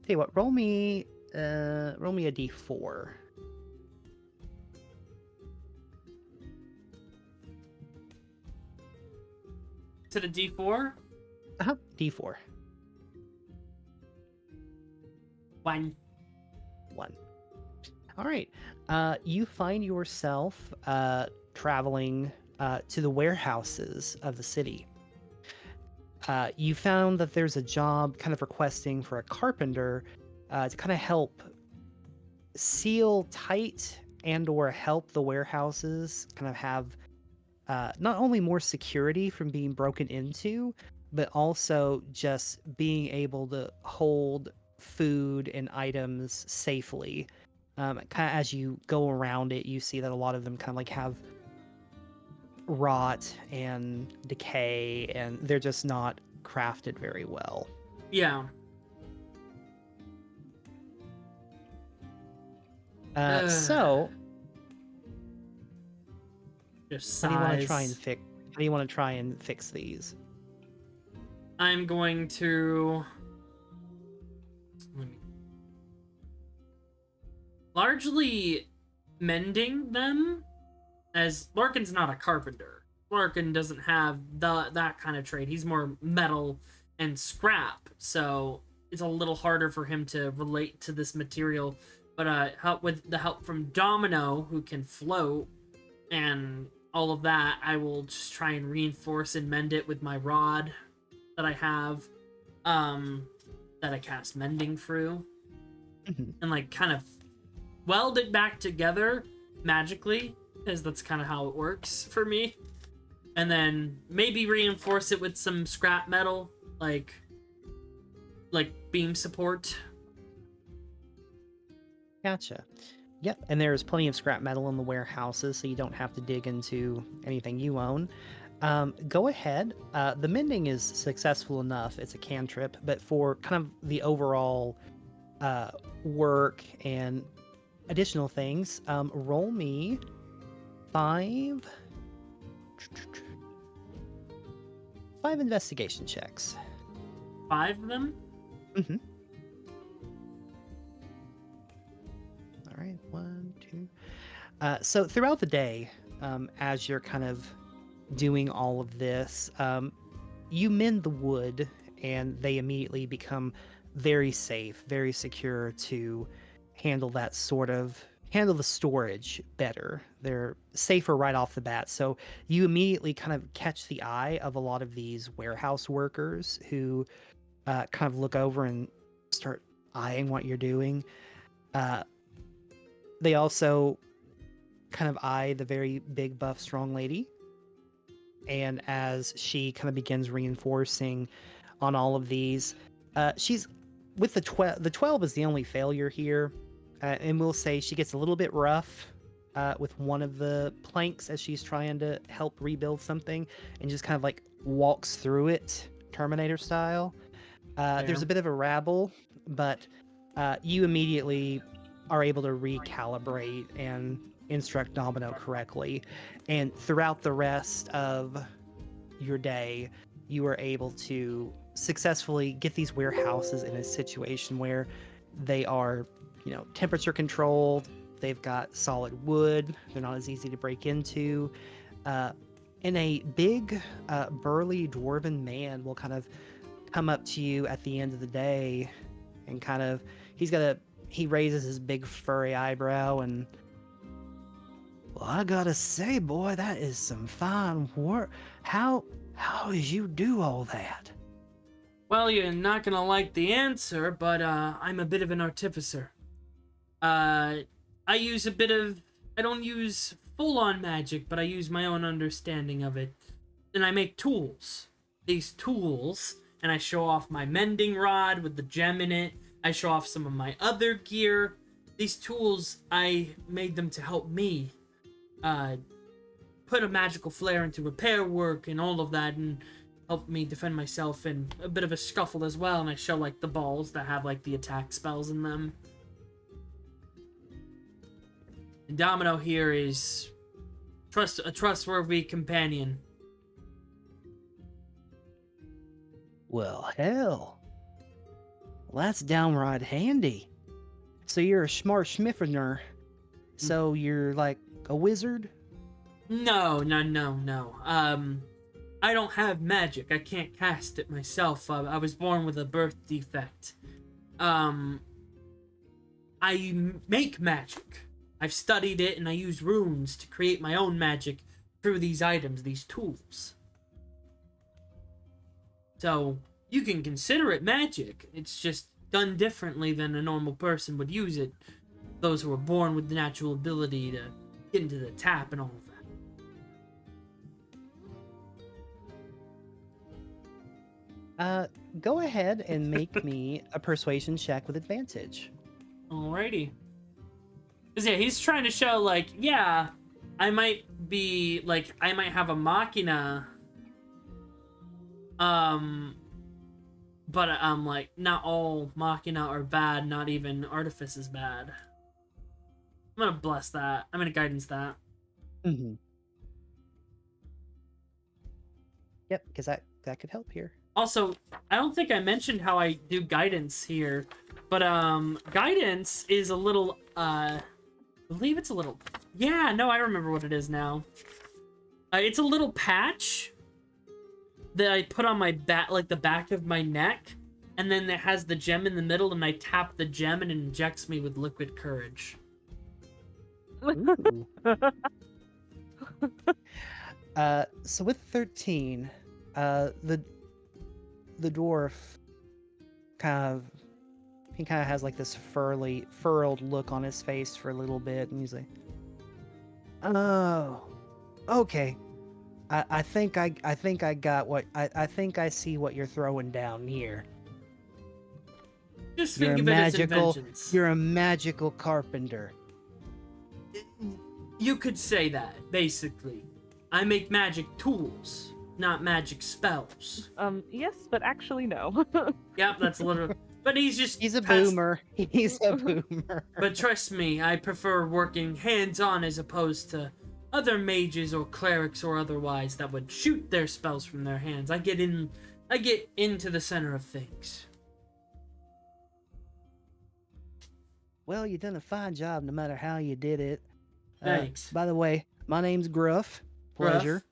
S2: Tell you what, roll me a d4.
S1: Is it a D4?
S2: D4.
S1: 1.
S2: 1. All right. You find yourself traveling to the warehouses of the city. You found that there's a job kind of requesting for a carpenter to kind of help seal tight and or help the warehouses kind of have not only more security from being broken into, but also just being able to hold food and items safely. Kind of as you go around it, you see that a lot of them kind of like have rot and decay, and they're just not crafted very well.
S1: Yeah.
S2: So
S1: Just
S2: how do you want to try and
S1: size.
S2: fix? How do you want to try and fix these?
S1: I'm going to largely mending them, as Larkin's not a carpenter. Larkin doesn't have that kind of trade. He's more metal and scrap, so it's a little harder for him to relate to this material. But help with the help from Domino, who can float, and all of that, I will just try and reinforce and mend it with my rod that I have, that I cast mending through, and like kind of weld it back together magically, because that's kind of how it works for me. And then maybe reinforce it with some scrap metal, like beam support.
S2: Gotcha. Yep, and there's plenty of scrap metal in the warehouses, so you don't have to dig into anything you own. Go ahead. The mending is successful enough. It's a cantrip, but for kind of the overall work and additional things, roll me 5 investigation checks.
S1: 5 of them?
S2: Mm-hmm. All right, 1, 2. So throughout the day, as you're kind of doing all of this, you mend the wood, and they immediately become very safe, very secure to handle the storage better. They're safer right off the bat. So you immediately kind of catch the eye of a lot of these warehouse workers who kind of look over and start eyeing what you're doing. They also kind of eye the very big, buff, strong lady. And as she kind of begins reinforcing on all of these, she's with the 12. The 12 is the only failure here. And we'll say she gets a little bit rough with one of the planks as she's trying to help rebuild something and just kind of like walks through it, Terminator style. There's a bit of a rabble, but you immediately are able to recalibrate and instruct Domino correctly. And throughout the rest of your day, you are able to successfully get these warehouses in a situation where they are, temperature controlled. They've got solid wood. They're not as easy to break into. And a big, burly dwarven man will kind of come up to you at the end of the day and kind of, he raises his big furry eyebrow and, well, I gotta say, boy, that is some fine work. How did you do all that?
S1: Well, you're not gonna like the answer, but I'm a bit of an artificer. I don't use full-on magic, but I use my own understanding of it. And I make tools. These tools, and I show off my mending rod with the gem in it. I show off some of my other gear. These tools, I made them to help me put a magical flair into repair work and all of that, and help me defend myself in a bit of a scuffle as well. And I show like the balls that have like the attack spells in them. And Domino here is a trustworthy companion.
S2: Well, hell. Well, that's downright handy. So you're a smart schmiffener. So you're like a wizard?
S1: No. I don't have magic. I can't cast it myself. I was born with a birth defect. I make magic. I've studied it, and I use runes to create my own magic through these items, these tools. So, you can consider it magic. It's just done differently than a normal person would use it. Those who are born with the natural ability to get into the tap and all of that.
S2: Go ahead and make me a persuasion check with advantage.
S1: Alrighty. Because, yeah, he's trying to show, like, yeah, I might have a machina. But like, not all machina are bad, not even artifice is bad. I'm gonna bless that. I'm gonna guidance that.
S2: Mm-hmm. Yep, because that could help here.
S1: Also, I don't think I mentioned how I do guidance here, but guidance is a little I believe it's a little, yeah, no, I remember what it is now. It's a little patch that I put on my back, like the back of my neck, and then it has the gem in the middle, and I tap the gem and it injects me with liquid courage.
S2: So with 13, the dwarf kind of has like this furrowed look on his face for a little bit, and he's like, "Oh, okay. I think I got what I think I see what you're throwing down here.
S1: Just think of it as inventions.
S2: You're a magical carpenter.
S1: You could say that, basically. I make magic tools, not magic spells.
S5: Yes, but actually no.
S1: Yep, that's a little. But
S2: He's a
S1: past-
S2: boomer. He's a boomer.
S1: But trust me, I prefer working hands-on as opposed to other mages or clerics or otherwise that would shoot their spells from their hands. I get into the center of things.
S2: Well, you done a fine job no matter how you did it.
S1: Thanks.
S2: By the way, my name's Gruff. Pleasure.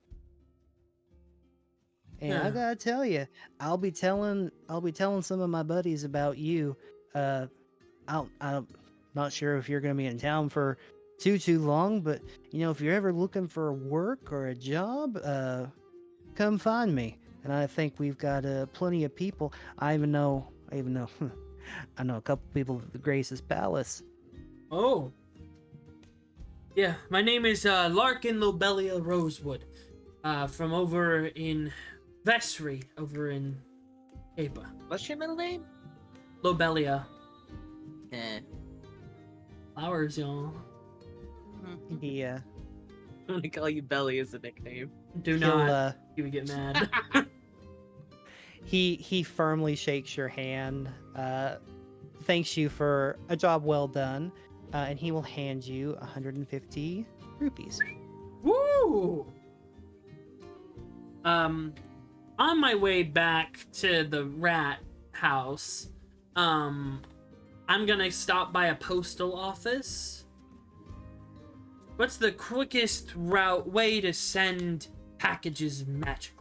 S2: And I
S1: Yeah.
S2: gotta tell you, I'll be telling some of my buddies about you. I'm not sure if you're gonna be in town for too long, but if you're ever looking for work or a job, come find me. And I think we've got plenty of people. I even know I know a couple people at the Grace's Palace.
S1: Oh. Yeah, my name is Larkin Lobelia Rosewood, from over in Vesri, over in Apa.
S3: What's your middle name?
S1: Lobelia.
S3: Eh.
S1: Flowers, y'all.
S2: Yeah.
S3: I'm gonna call you Belly as a nickname.
S1: Do
S2: He'll,
S1: not. You would get mad.
S2: He firmly shakes your hand, thanks you for a job well done, and he will hand you 150 rupees.
S1: Woo! On my way back to the rat house, I'm gonna stop by a postal office. What's the quickest way to send packages magically?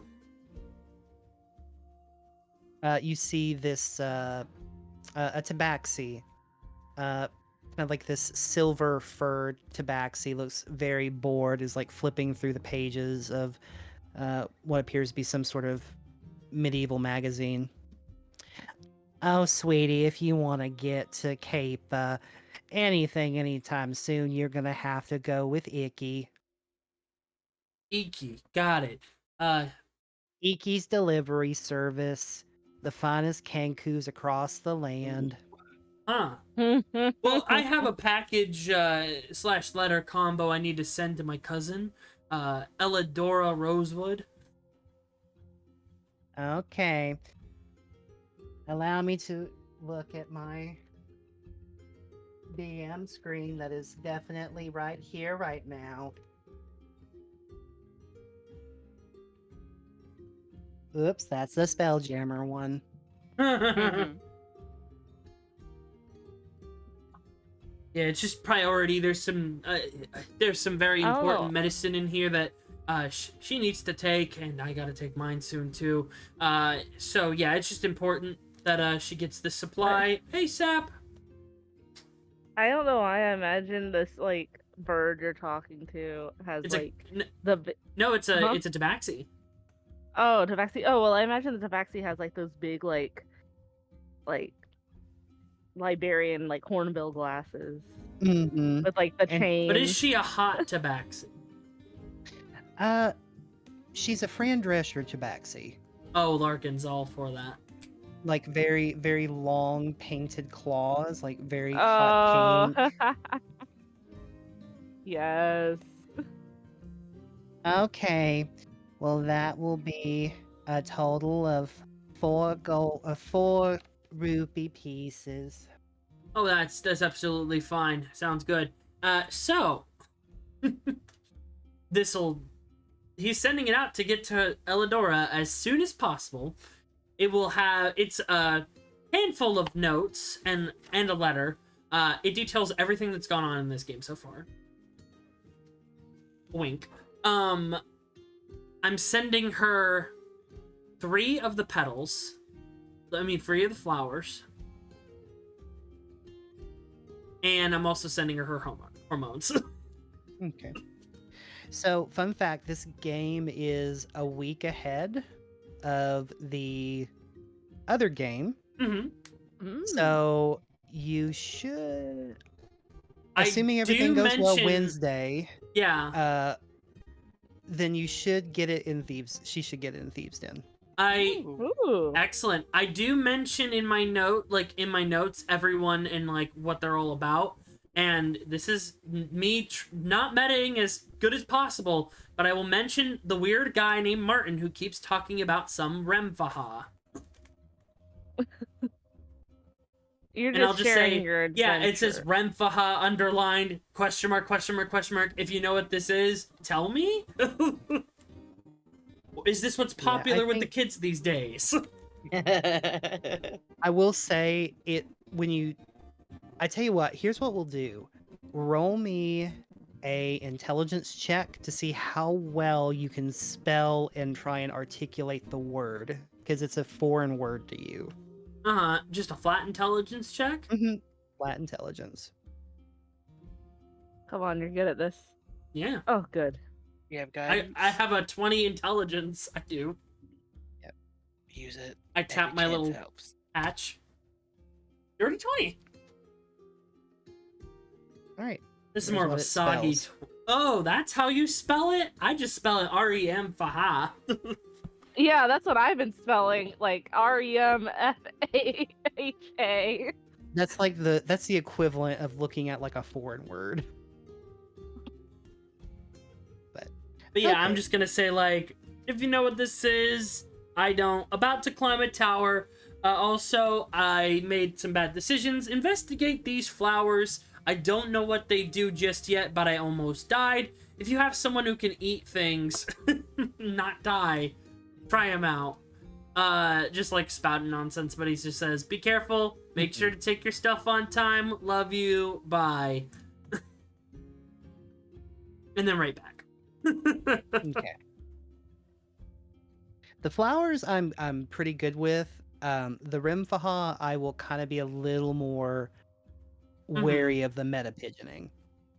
S2: You see this a tabaxi, kind of like this silver furred tabaxi, looks very bored, is like flipping through the pages of what appears to be some sort of medieval magazine. Oh, sweetie, if you want to get to Cape anything anytime soon, you're gonna have to go with Icky.
S1: Iki, got it.
S2: Icky's delivery service, the finest kankus across the land.
S1: Huh. Well, I have a package / letter combo I need to send to my cousin, Elladora Rosewood.
S2: Okay. Allow me to look at my DM screen that is definitely right here, right now. Oops, that's the Spelljammer one.
S1: Yeah, it's just priority. There's some very important
S5: Oh.
S1: medicine in here that she needs to take, and I gotta take mine soon too. So yeah, it's just important that she gets the supply ASAP.
S5: I don't know why I imagine this like bird you're talking to has
S1: It's
S5: like
S1: a
S5: the bi-
S1: no, it's a
S5: Huh?
S1: it's a tabaxi.
S5: oh tabaxi. Oh well, I imagine the tabaxi has like those big like librarian like hornbill glasses
S2: Mm-hmm.
S5: with like the
S2: And-
S5: chain.
S1: But is she a hot tabaxi?
S2: She's a Fran Drescher tabaxi.
S1: Oh, Larkin's all for that.
S2: Like very, very long painted claws, like very
S5: Oh.
S2: hot pink.
S5: Yes.
S2: Okay. Well, that will be a total of 4 rupee pieces.
S1: Oh, that's absolutely fine. Sounds good. So he's sending it out to get to Elladora as soon as possible. It's a handful of notes and a letter. It details everything that's gone on in this game so far. Wink. I'm sending her 3 of the petals. 3 of the flowers. And I'm also sending her hormones.
S2: Okay. So, fun fact, this game is a week ahead of the other game.
S1: Mm-hmm.
S5: Mm.
S2: So, you should,
S1: I
S2: assuming
S1: do
S2: everything goes well
S1: mention-
S2: Wednesday,
S1: Yeah.
S2: then you should get it in Thieves. She should get it in Thieves Den.
S5: Ooh.
S1: Excellent. I do mention in my notes, everyone and what they're all about, And this is me not metaing as good as possible, but I will mention the weird guy named Martin who keeps talking about some Remfaha.
S5: You're
S1: And I'll
S5: just
S1: just
S5: sharing
S1: say,
S5: your
S1: yeah,
S5: adventure.
S1: it says Remfaha underlined, question mark, question mark, question mark. If you know what this is, tell me. Is this what's
S2: Yeah, I
S1: popular with the
S2: think-
S1: kids these days?
S2: I will say it when you. I tell you what. Here's what we'll do. Roll me a intelligence check to see how well you can spell and try and articulate the word, because it's a foreign word to you.
S1: Just a flat intelligence check?
S2: Mm-hmm. Flat intelligence.
S5: Come on, you're good at this.
S1: Yeah.
S5: Oh, good.
S4: You have
S1: I
S4: guidance.
S1: have a 20 intelligence. I do.
S4: Use it.
S1: I tap
S4: Every
S1: my
S4: chance
S1: little
S4: helps.
S1: patch. Dirty 20.
S2: All right.
S1: This is
S2: Here's
S1: more of
S2: what
S1: a
S2: it
S1: soggy.
S2: spells.
S1: Oh, that's how you spell it? I just spell it R-E-M Faha.
S5: Yeah, that's what I've been spelling, like Remfaha.
S2: That's like that's the equivalent of looking at like a foreign word.
S1: But yeah, I'm
S2: Okay.
S1: just gonna say, like, if you know what this is, I don't. About to climb a tower. Also, I made some bad decisions. Investigate these flowers. I don't know what they do just yet, but I almost died. If you have someone who can eat things, not die, try them out. Just like spouting nonsense, but he just says, be careful, make sure to take your stuff on time, love you, bye. And then right back.
S2: Okay. The flowers I'm pretty good with. The Rimfaha I will kind of be a little more wary of the meta pigeoning.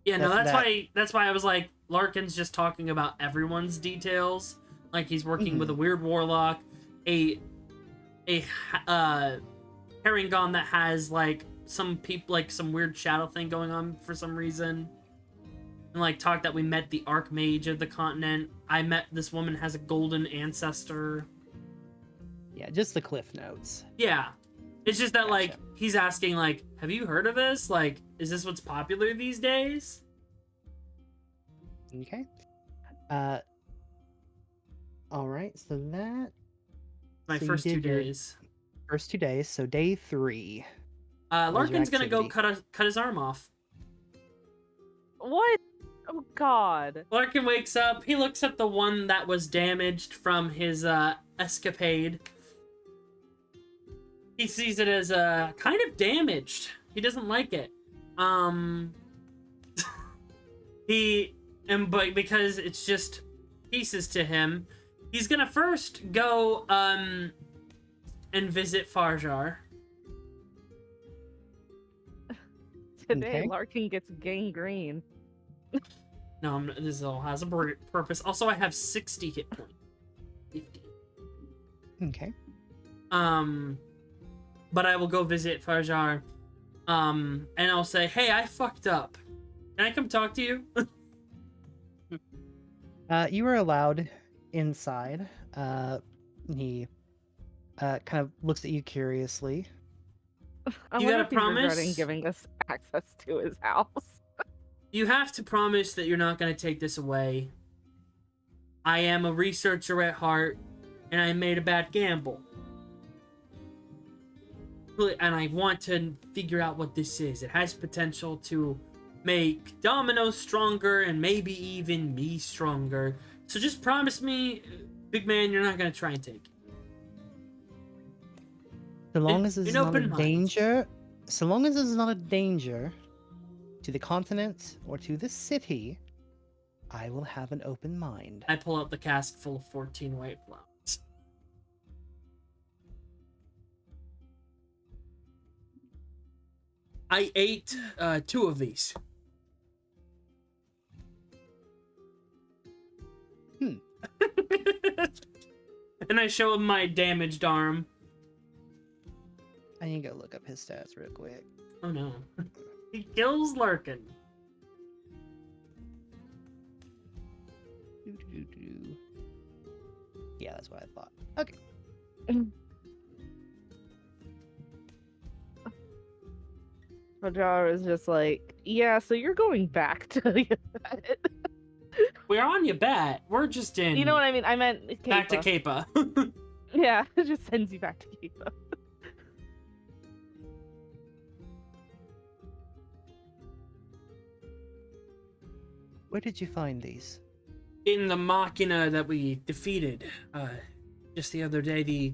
S1: Yeah, no,
S2: That's
S1: that's why I was like, Larkin's just talking about everyone's details. Like he's working with a weird warlock, a Herringon that has like some people, like some weird shadow thing going on for some reason. And like talk that we met the Archmage of the continent. I met this woman has a golden ancestor.
S2: Yeah, just the cliff notes.
S1: Yeah. It's just that like
S2: Gotcha.
S1: he's asking like, have you heard of this? Like, is this what's popular these days?
S2: Okay. All right. So that
S1: My
S2: so you
S1: first 2
S2: did your
S1: days.
S2: first 2 days. So day 3. What was your
S1: Larkin's gonna go
S2: activity?
S1: cut his arm off.
S5: What? Oh, God.
S1: Larkin wakes up. He looks at the one that was damaged from his escapade. He sees it as kind of damaged. He doesn't like it. But because it's just pieces to him, he's gonna first go and visit Farjar.
S5: Today,
S2: Okay.
S5: Larkin gets gangrene.
S1: No, this all has a purpose. Also, I have 60 hit points. 50.
S2: Okay.
S1: But I will go visit Farjar. And I'll say, hey, I fucked up. Can I come talk to you?
S2: You were allowed inside. He kind of looks at you curiously.
S5: I
S1: You
S5: wonder
S1: got
S5: if
S1: a
S5: he's regretting
S1: promise?
S5: giving us access to his house.
S1: You have to promise that you're not going to take this away. I am a researcher at heart, and I made a bad gamble. And I want to figure out what this is. It has potential to make Domino stronger and maybe even me stronger. So just promise me, big man, you're not going to try and take it.
S2: So long as it's
S1: In
S2: not a
S1: open mind.
S2: danger, so long as it's not a danger to the continent or to the city, I will have an open mind.
S1: I pull out the cask full of 14 white flowers. I ate 2 of these. And I show him my damaged arm.
S2: I need to go look up his stats real quick.
S1: Oh no. He kills Larkin.
S2: Doo-doo-doo. Yeah, that's what I thought. Okay.
S5: Fajar is just like, Yeah, so you're going back to Yvette.
S1: We're on Yabet. We're just in.
S5: You know what I mean? I meant
S1: back to
S5: Kaipa.
S1: Kaipa.
S5: Yeah, it just sends you back to Kaipa.
S2: Where did you find these?
S1: In the Machina that we defeated just the other day,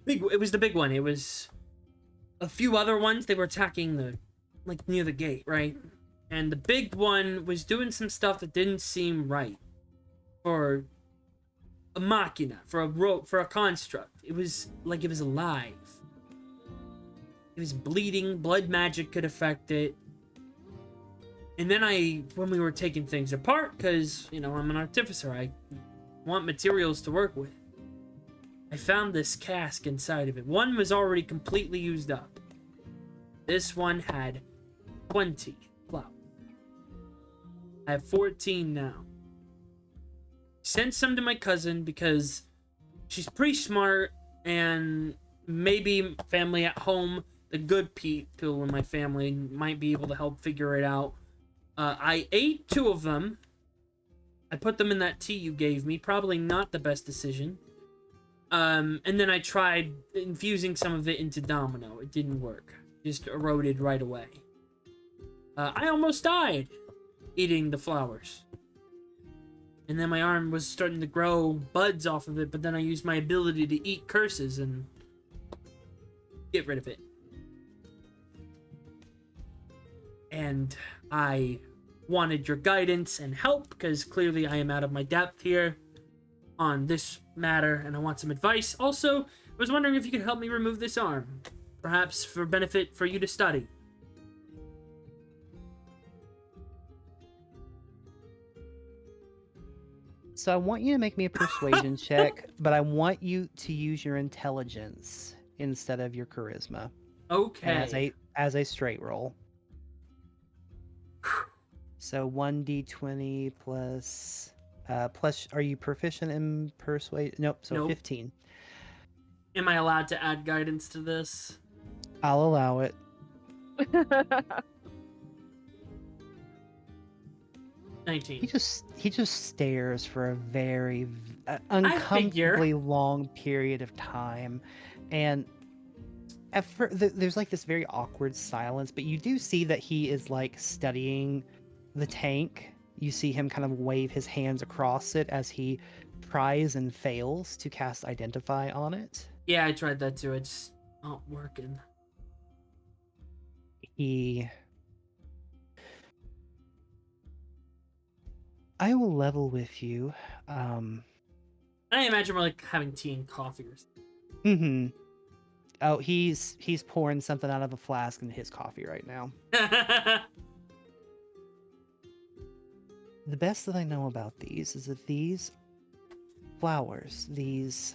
S1: it was the big one. It was a few other ones. They were attacking near the gate, right? And the big one was doing some stuff that didn't seem right for a Machina, for a construct. It was like it was alive. It was bleeding. Blood magic could affect it. And then when we were taking things apart, because, I'm an artificer, I want materials to work with, I found this cask inside of it. One was already completely used up. This one had 20 flowers. I have 14 now. Sent some to my cousin because she's pretty smart, and maybe family at home, the good people in my family, might be able to help figure it out. I ate 2 of them. I put them in that tea you gave me. Probably not the best decision. And then I tried infusing some of it into Domino. It didn't work. Just eroded right away. I almost died eating the flowers. And then my arm was starting to grow buds off of it, but then I used my ability to eat curses and get rid of it. And I wanted your guidance and help, because clearly I am out of my depth here on this matter, and I want some advice. Also, I was wondering if you could help me remove this arm, perhaps for benefit for you to study.
S2: So I want you to make me a persuasion check, but I want you to use your intelligence instead of your charisma.
S1: Okay.
S2: As a straight roll. So 1d20 plus are you proficient in persuade? Nope, so
S1: Nope.
S2: 15.
S1: Am I allowed to add guidance to this?
S2: I'll allow it.
S1: 19.
S2: He just stares for a very uncomfortably long period of time, and at first there's like this very awkward silence, but you do see that he is like studying the tank. You see him kind of wave his hands across it as he tries and fails to cast Identify on it.
S1: Yeah, I tried that too. It's not working.
S2: I will level with you.
S1: I imagine we're like having tea and coffee or something.
S2: Oh, he's pouring something out of a flask in his coffee right now. The best that I know about these is that these flowers, these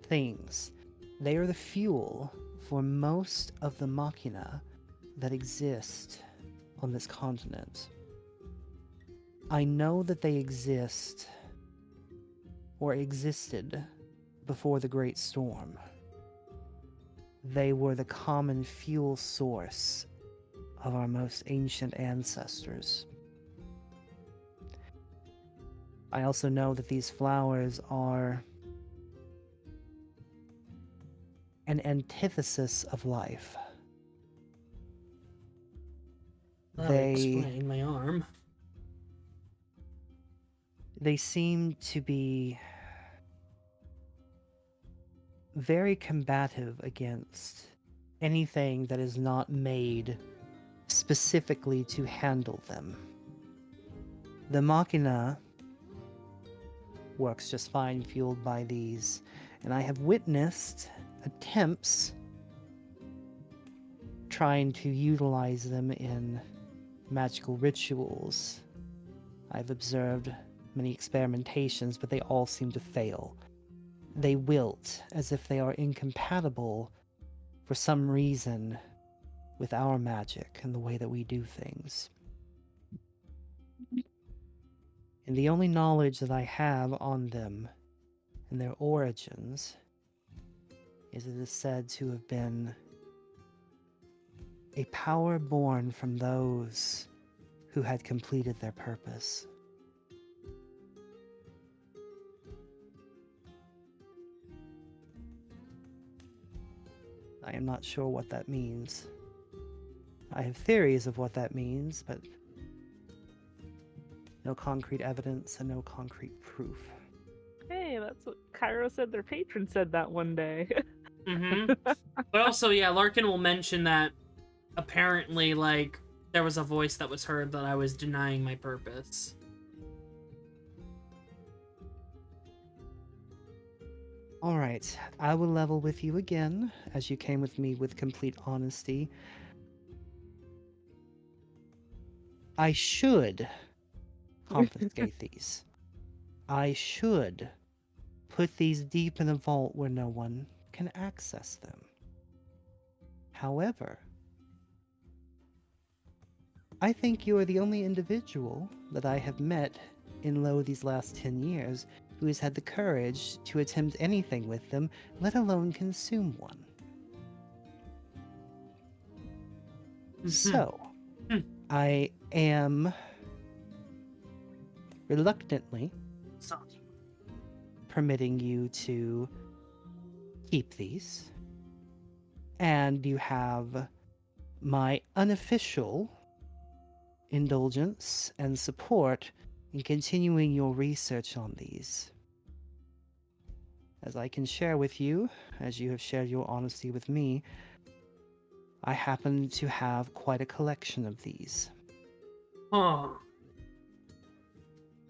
S2: things, they are the fuel for most of the machina that exist on this continent. I know that they exist or existed before the Great Storm. They were the common fuel source of our most ancient ancestors. I also know that these flowers are an antithesis of life.
S1: That would explain my arm.
S2: They seem to be very combative against anything that is not made specifically to handle them. The machina works just fine fueled by these, and I have witnessed attempts trying to utilize them in magical rituals. I've observed many experimentations, but they all seem to fail. They wilt as if they are incompatible for some reason with our magic and the way that we do things. And the only knowledge that I have on them and their origins is it is said to have been a power born from those who had completed their purpose. I am not sure what that means. I have theories of what that means, but no concrete evidence and no concrete proof.
S5: Hey, that's what Cairo said their patron said that one day.
S1: Mm-hmm. But also, yeah, Larkin will mention that apparently, like, there was a voice that was heard that I was denying my purpose.
S2: All right, I will level with you again, as you came with me with complete honesty. I should confiscate these. I should put these deep in a vault where no one can access them. However, I think you are the only individual that I have met in these last 10 years who has had the courage to attempt anything with them, let alone consume one. So, I am reluctantly permitting you to keep these, and you have my unofficial indulgence and support in continuing your research on these. As I can share with you, as you have shared your honesty with me, I happen to have quite a collection of these
S1: Oh,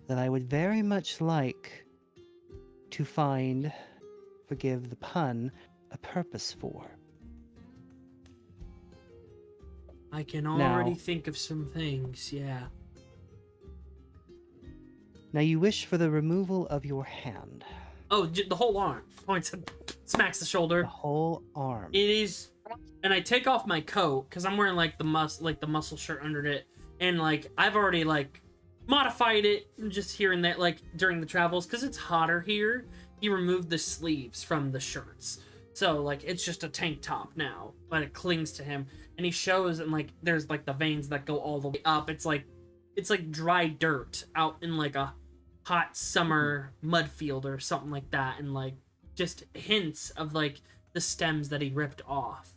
S2: that I would very much like to find, forgive the pun, a purpose for.
S1: I can
S2: Now-
S1: already think of some things, yeah.
S2: Now you wish for the removal of your hand.
S1: Oh, the whole arm. Points and smacks the
S2: The
S1: shoulder.
S2: whole arm.
S1: It is, and I take off my coat because I'm wearing like the muscle shirt under it, and like I've already like modified it just here and there, like during the travels because it's hotter here. He removed the sleeves from the shirts, so like it's just a tank top now, but it clings to him, and he shows and like there's like the veins that go all the way up. It's like dry dirt out in like a hot summer mud field or something like that, and like just hints of like the stems that he ripped off.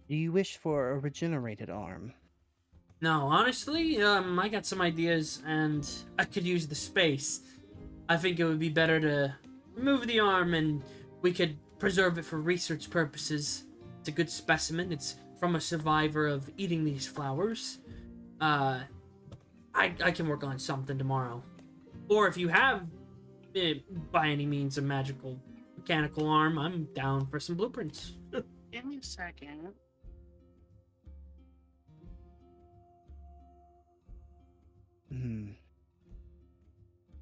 S2: Do you wish for a regenerated arm?
S1: No, honestly, I got some ideas and I could use the space. I think it would be better to remove the arm and we could preserve it for research purposes. It's a good specimen. It's from a survivor of eating these flowers. I can work on something tomorrow. Or if you have, by any means, a magical mechanical arm, I'm down for some blueprints.
S4: Give me a second.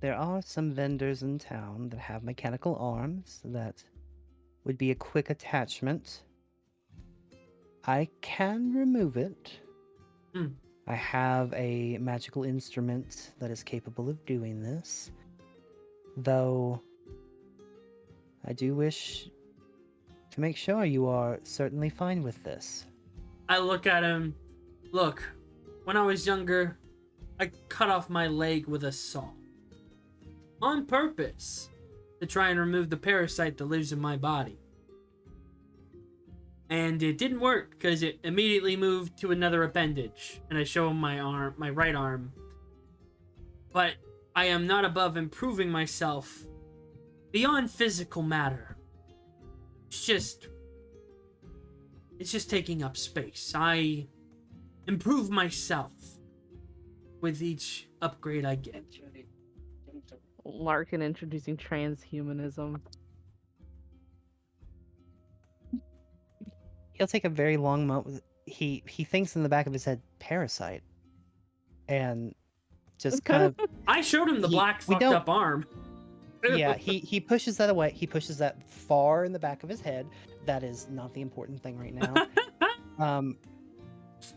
S2: There are some vendors in town that have mechanical arms that would be a quick attachment. I can remove it.
S1: Hmm.
S2: I have a magical instrument that is capable of doing this. Though, I do wish to make sure you are certainly fine with this.
S1: I look at him. Look, when I was younger, I cut off my leg with a saw. On purpose. To try and remove the parasite that lives in my body. And it didn't work because it immediately moved to another appendage. And I show him my right arm. But I am not above improving myself beyond physical matter. It's just taking up space. I improve myself with each upgrade I get.
S5: Larkin introducing transhumanism.
S2: He'll take a very long moment. He thinks in the back of his head, parasite. And just kind of
S1: I showed him the black
S2: we
S1: fucked
S2: don't-
S1: up arm.
S2: yeah, he pushes that away. He pushes that far in the back of his head. That is not the important thing right now.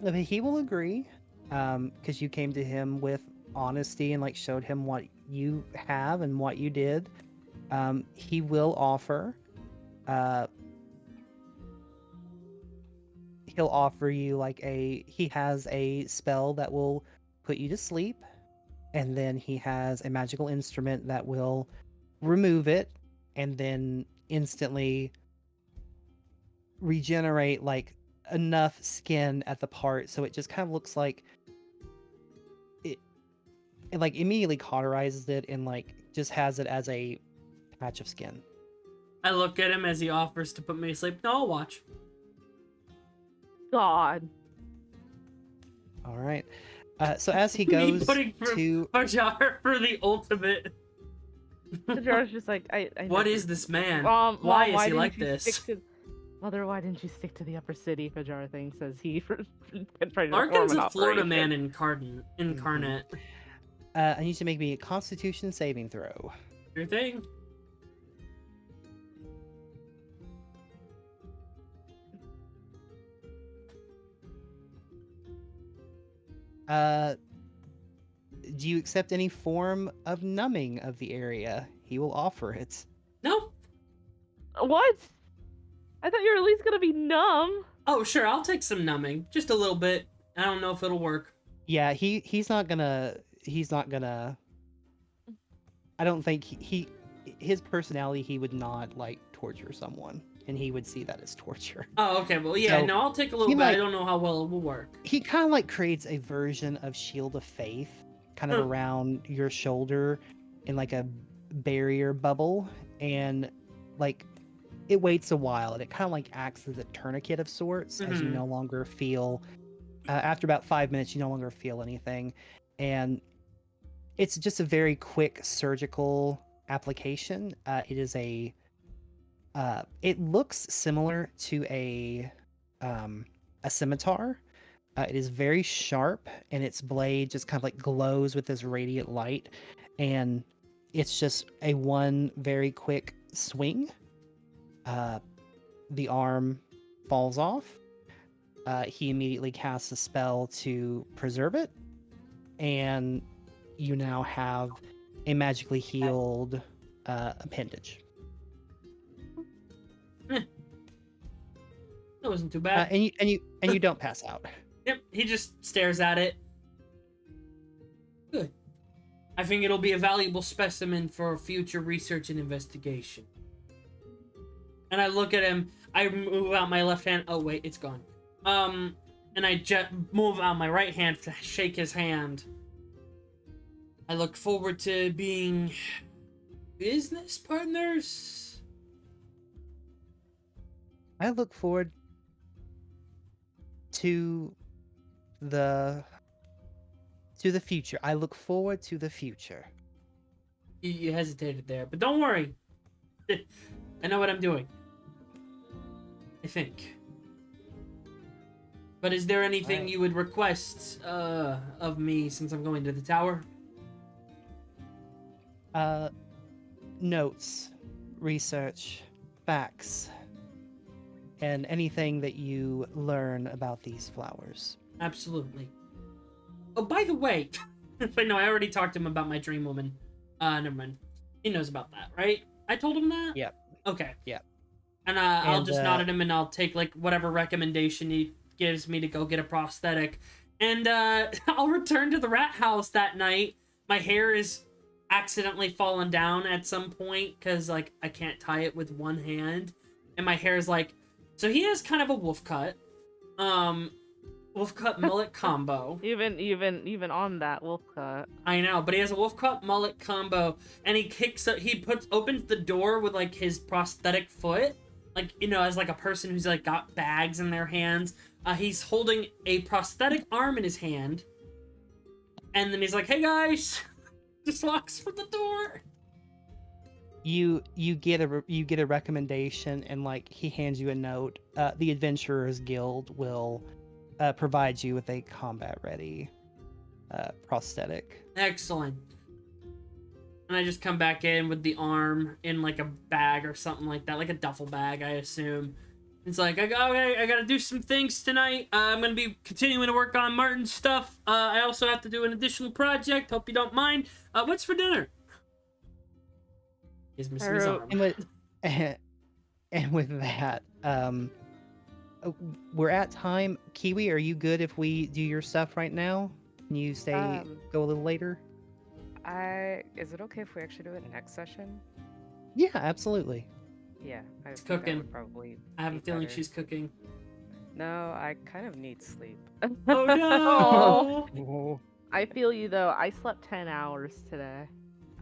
S2: But he will agree, because you came to him with honesty and like showed him what you have and what you did. He will offer he'll offer you like he has a spell that will put you to sleep, and then he has a magical instrument that will remove it and then instantly regenerate like enough skin at the part so it just kind of looks like it like immediately cauterizes it and like just has it as a patch of skin.
S1: I look at him as he offers to put me to sleep. No, I'll watch.
S5: God.
S2: All right. So as he
S1: Me
S2: goes
S1: putting
S2: to
S1: Fajar for the ultimate.
S5: Fajar's just like, I
S1: What
S5: never...
S1: is this man?
S5: Mom,
S1: Why is
S5: why
S1: he
S5: didn't
S1: like
S5: you
S1: this?
S5: Stick to... Mother, why didn't you stick to the upper city? Fajar thinks, says he trying to form
S1: Larkin's
S5: an
S1: a Florida
S5: operation.
S1: man incarnate.
S2: I need you to make me a Constitution saving throw.
S1: Your thing.
S2: Do you accept any form of numbing of the area? He will offer it.
S1: No.
S5: What? I thought you were at least gonna be numb.
S1: Oh, sure. I'll take some numbing, just a little bit. I don't know if it'll work.
S2: Yeah, he's not gonna. I don't think his personality, he would not like torture someone, and he would see that as torture.
S1: Oh, okay. Well, yeah.
S2: So,
S1: No, I'll take a little
S2: he
S1: bit. I
S2: might-
S1: don't know how well it will work.
S2: He kind of like creates a version of Shield of Faith, kind of
S1: Huh.
S2: around your shoulder, in like a barrier bubble, and like it waits a while, and it kind of like acts as a tourniquet of sorts, as you
S1: Mhm.
S2: no longer feel. After about 5 minutes, you no longer feel anything, and it's just a very quick surgical application. It is a. It looks similar to a scimitar. It is very sharp, and its blade just kind of like glows with this radiant light, and it's just a one very quick swing. The arm falls off. He immediately casts a spell to preserve it, and you now have a magically healed appendage.
S1: That wasn't too bad.
S2: And you don't pass out.
S1: Yep. He just stares at it. Good. I think it'll be a valuable specimen for future research and investigation. And I look at him. I move out my left hand. Oh wait, it's gone. And I move out my right hand to shake his hand. I look forward to being business partners.
S2: I look forward to the future. I look forward to the future.
S1: You hesitated there, but don't worry. I know what I'm doing. I think. But is there anything
S2: Alright.
S1: you would request of me since I'm going to the tower?
S2: Notes, research, facts, and anything that you learn about these flowers.
S1: Absolutely. Oh, by the way, wait, no, I already talked to him about my dream woman. Never mind. He knows about that, right? I told him that?
S2: Yep.
S1: Okay.
S2: Yep.
S1: And I'll
S2: And,
S1: just nod at him and I'll take, like, whatever recommendation he gives me to go get a prosthetic. And I'll return to the rat house that night. My hair is accidentally fallen down at some point because, like, I can't tie it with one hand. And my hair is, like... So he has kind of a wolf cut. Wolf cut mullet combo.
S5: Even on that wolf cut.
S1: I know, but he has a wolf cut mullet combo, and he opens the door with like his prosthetic foot, like, you know, as like a person who's like got bags in their hands. He's holding a prosthetic arm in his hand, and then he's like, "Hey guys," just walks for the door.
S2: You get a recommendation, and like he hands you a note. The Adventurers Guild will provide you with a combat ready prosthetic.
S1: Excellent. And I just come back in with the arm in like a bag or something like that, like a duffel bag, I assume. It's like, I gotta do some things tonight. I'm gonna be continuing to work on Martin's stuff. I also have to do an additional project. Hope you don't mind. What's for dinner? He's missing his arm.
S2: And with that, we're at time. Kiwi, are you good if we do your stuff right now? Can you stay go a little later?
S6: Is it okay if we actually do it next session?
S2: Yeah, absolutely.
S6: Yeah, I
S1: It's
S6: think that
S1: cooking.
S6: would probably
S1: I have a
S6: be
S1: feeling
S6: better.
S1: she's cooking.
S6: No, I kind of need sleep.
S1: Oh
S5: Aw.
S1: no!
S2: Oh,
S5: I feel you though. I slept 10 hours today.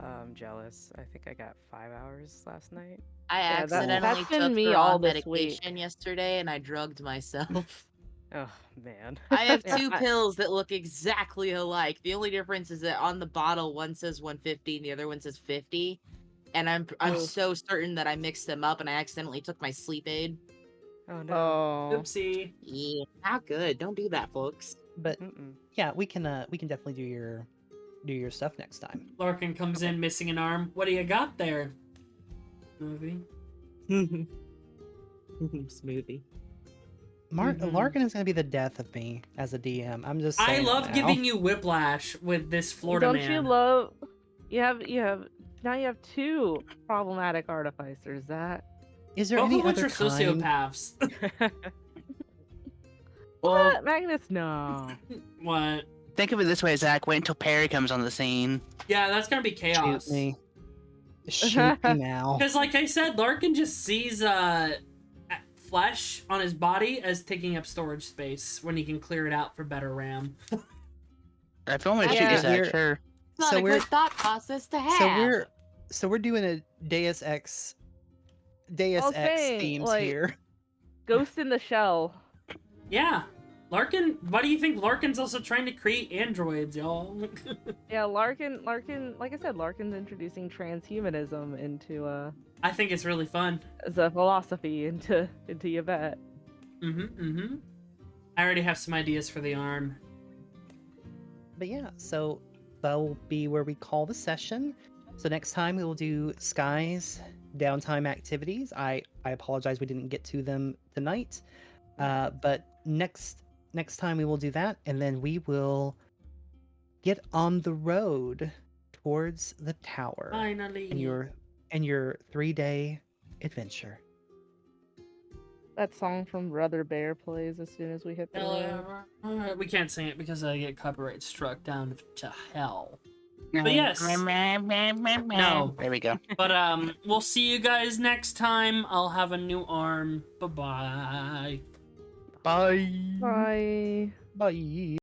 S6: I'm jealous. I think I got 5 hours last night.
S3: I
S5: Yeah,
S3: accidentally
S5: that's been
S3: took
S5: me
S3: the
S5: all
S3: wrong
S5: this week.
S3: medication yesterday and I drugged myself.
S6: Oh man.
S3: I have
S5: Yeah,
S3: two pills that look exactly alike. The only difference is that on the bottle one says 150 and the other one says 50. And I'm
S5: Oh.
S3: so certain that I mixed them up and I accidentally took my sleep aid.
S6: Oh no.
S5: Oh.
S1: Oopsie.
S3: Yeah, not good. Don't do that, folks.
S2: but
S6: Mm-mm.
S2: yeah, we can definitely do your stuff next time.
S1: Larkin comes in missing an arm. What do you got there? Movie.
S3: Smoothie.
S1: Mhm.
S2: Larkin is gonna be the death of me as a DM. I'm just
S1: I
S2: saying
S1: love
S2: now.
S1: giving you whiplash with this Florida
S5: Don't
S1: man.
S5: you love? You have now you have 2 problematic artificers. That
S2: Is there
S1: Both
S2: any
S1: of which
S2: other
S1: are
S2: kind?
S1: sociopaths.
S3: Well,
S5: what? Magnus? No.
S1: What?
S4: Think of it this way, Zach. Wait until Perry comes on the scene.
S1: Yeah, that's gonna be chaos.
S2: Shoot me. Shoot me now.
S1: Because, like I said, Larkin just sees flesh on his body as taking up storage space when he can clear it out for better RAM.
S4: If you want me to shoot
S5: Yeah.
S4: you, Zach,
S2: We're-
S4: sure.
S3: it's not
S2: so
S3: a
S2: we're-
S3: good thought process to have.
S2: So we're doing a Deus Ex
S5: was
S2: Ex
S5: saying,
S2: themes
S5: like-
S2: here.
S5: Ghost in the Shell.
S1: Yeah. Larkin, why do you think Larkin's also trying to create androids, y'all?
S5: Yeah, Larkin. Like I said, Larkin's introducing transhumanism into
S1: I think it's really fun.
S5: as a philosophy into Yvette.
S1: I already have some ideas for the arm.
S2: But yeah, so that'll be where we call the session. So next time we will do Sky's downtime activities. I apologize we didn't get to them tonight. But next time we will do that, and then we will get on the road towards the tower
S1: Finally.
S2: and your 3-day adventure.
S5: That song from Brother Bear plays as soon as we hit the road.
S1: We can't sing it because I get copyright struck down to hell. But yes. No.
S4: There we go.
S1: But we'll see you guys next time. I'll have a new arm. Bye-bye.
S4: Bye.
S5: Bye.
S2: Bye.